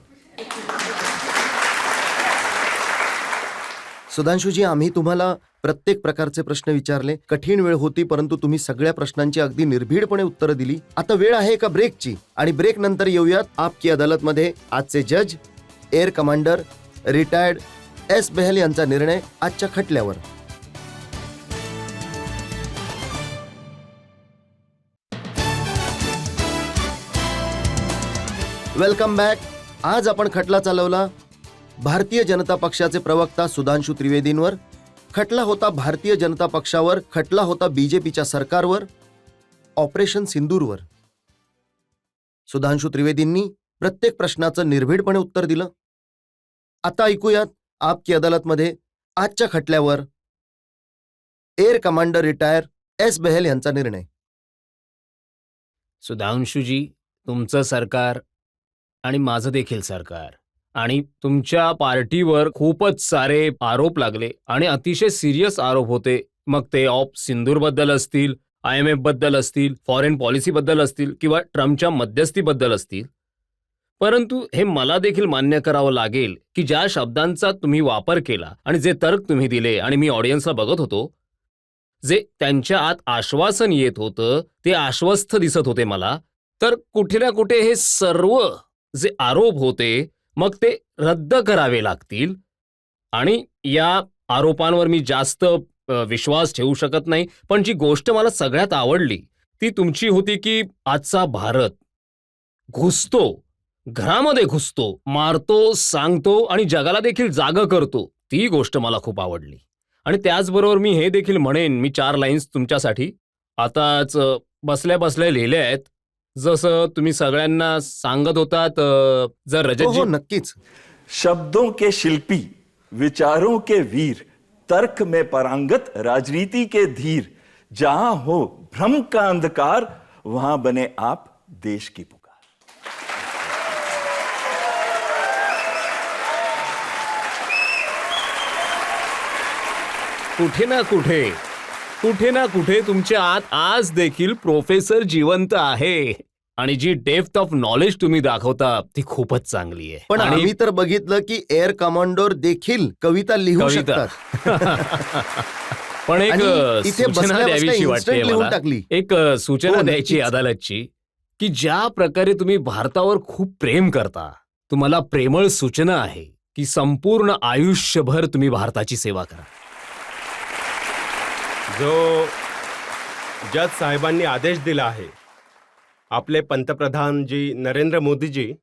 सुधांशुजी, आम्ही तुम्हाला प्रत्येक प्रकारचे प्रश्न विचारले. कठीण वेळ होती, परंतु तुम्ही सगळ्या प्रश्नांची अगदी निर्भीडपणे उत्तरं दिली. आता वेळ आहे एका ब्रेकची आणि ब्रेक नंतर येऊयात आपकी अदालत मध्ये आजचे जज air commander retired S Behal यांचा निर्णय आजच्या खटल्यावर. Welcome back. आज आपण खटला चालवला भारतीय जनता पक्षाचे प्रवक्ता सुधांशु त्रिवेदींवर. खटला होता भारतीय जनता पक्षावर, खटला होता बीजेपीच्या सरकारवर, ऑपरेशन सिंदूरवर. सुधांशु त्रिवेदींनी प्रत्येक प्रश्नाचं निर्भीडपणे उत्तर दिलं. आता ऐकूयात आपकी अदालतमध्ये आजच्या खटल्यावर air commander retired S Behal यांचा निर्णय. सुधांशुजी, तुमचं सरकार आणि माझं देखील सरकार आणि तुमच्या पार्टीवर खूपच सारे आरोप लागले आणि अतिशय सिरियस आरोप होते. मग ते सिंदूर बद्दल असतील, IMF बद्दल असतील, फॉरेन पॉलिसी बद्दल असतील किंवा ट्रम्पच्या मध्यस्थीबद्दल असतील. परंतु हे मला देखील मान्य करावं लागेल की ज्या शब्दांचा तुम्ही वापर केला आणि जे तर्क तुम्ही दिले आणि मी ऑडियन्सला बघत होतो, जे त्यांच्या आत आश्वासन येत होतं ते आश्वस्त दिसत होते मला. तर कुठे ना कुठे हे सर्व जे आरोप होते मग ते रद्द करावे लागतील आणि या आरोपांवर मी जास्त विश्वास ठेवू शकत नाही. पण जी गोष्ट मला सगळ्यात आवडली ती तुमची होती की आजचा भारत घुसतो, घरामध्ये घुसतो, मारतो, सांगतो आणि जगाला देखील जागं करतो. ती गोष्ट मला खूप आवडली. आणि त्याचबरोबर मी हे देखील म्हणेन, मी 4 लाईन्स तुमच्यासाठी आताच बसल्या बसल्या लिहिल्या आहेत. जसं तुम्ही सगळ्यांना सांगत होतात, जर रजतजी. हो, नक्कीच. शब्दों के शिल्पी, विचारों के वीर, तर्क में पारंगत, राजनीति के धीर, जहां हो भ्रम का अंधकार, वहां बने आप देश की पुकार. कुठे ना कुठे तुमच्या आत आज देखील प्रोफेसर जिवंत आहे आणि जी डेप्थ ऑफ नॉलेज तुम्ही दाखवता ती खूपच चांगली आहे. पण आम्ही तर बघितलं की एअर कमांडर देखील कविता लिहू शकतात. पण एक आणि इथे सूचना बसल्या द्यावीशी बसल्या वाटते instant लिहून मला. टाकली. एक सूचना हो, द्यायची नक्कीच. अदालतची की ज्या प्रकारे तुम्ही भारतावर खूप प्रेम करता, तुम्हाला प्रेमळ सूचना आहे की संपूर्ण आयुष्यभर तुम्ही भारताची सेवा करा. जो जज साहेबांनी आदेश दिला आहे, आपले पंतप्रधान जी नरेंद्र मोदीजी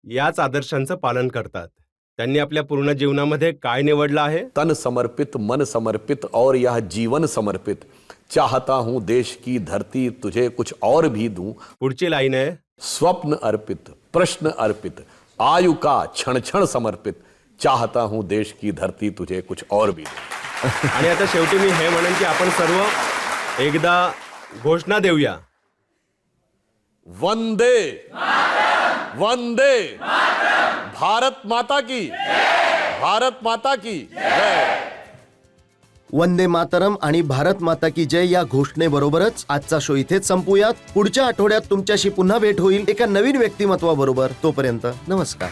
याच आदर्शांचं पालन करतात. त्यांनी आपल्या पूर्ण जीवनामध्ये काय निवडलं आहे? तन समर्पित, मन समर्पित और यह जीवन समर्पित. चाहता हूं देश की धरती तुझे कुछ और भी दूं. पुढची लाईन आहे, स्वप्न अर्पित, प्रश्न अर्पित, आयु का क्षण क्षण समर्पित. चाहता हूं देश की धरती तुझे कुछ और भी दूं. आणि आता शेवटी मी हे म्हणेन की आपण सर्व एकदा घोषणा देऊया. वंदे वंदे भारत माता की, भारत माता की जय. वंदे मातरम आणि भारत माता की जय या घोषणेबरोबरच आजचा शो इथेच संपूयात. पुढच्या आठवड्यात तुमच्याशी पुन्हा भेट होईल एका नवीन व्यक्तिमत्वाबरोबर. तोपर्यंत नमस्कार.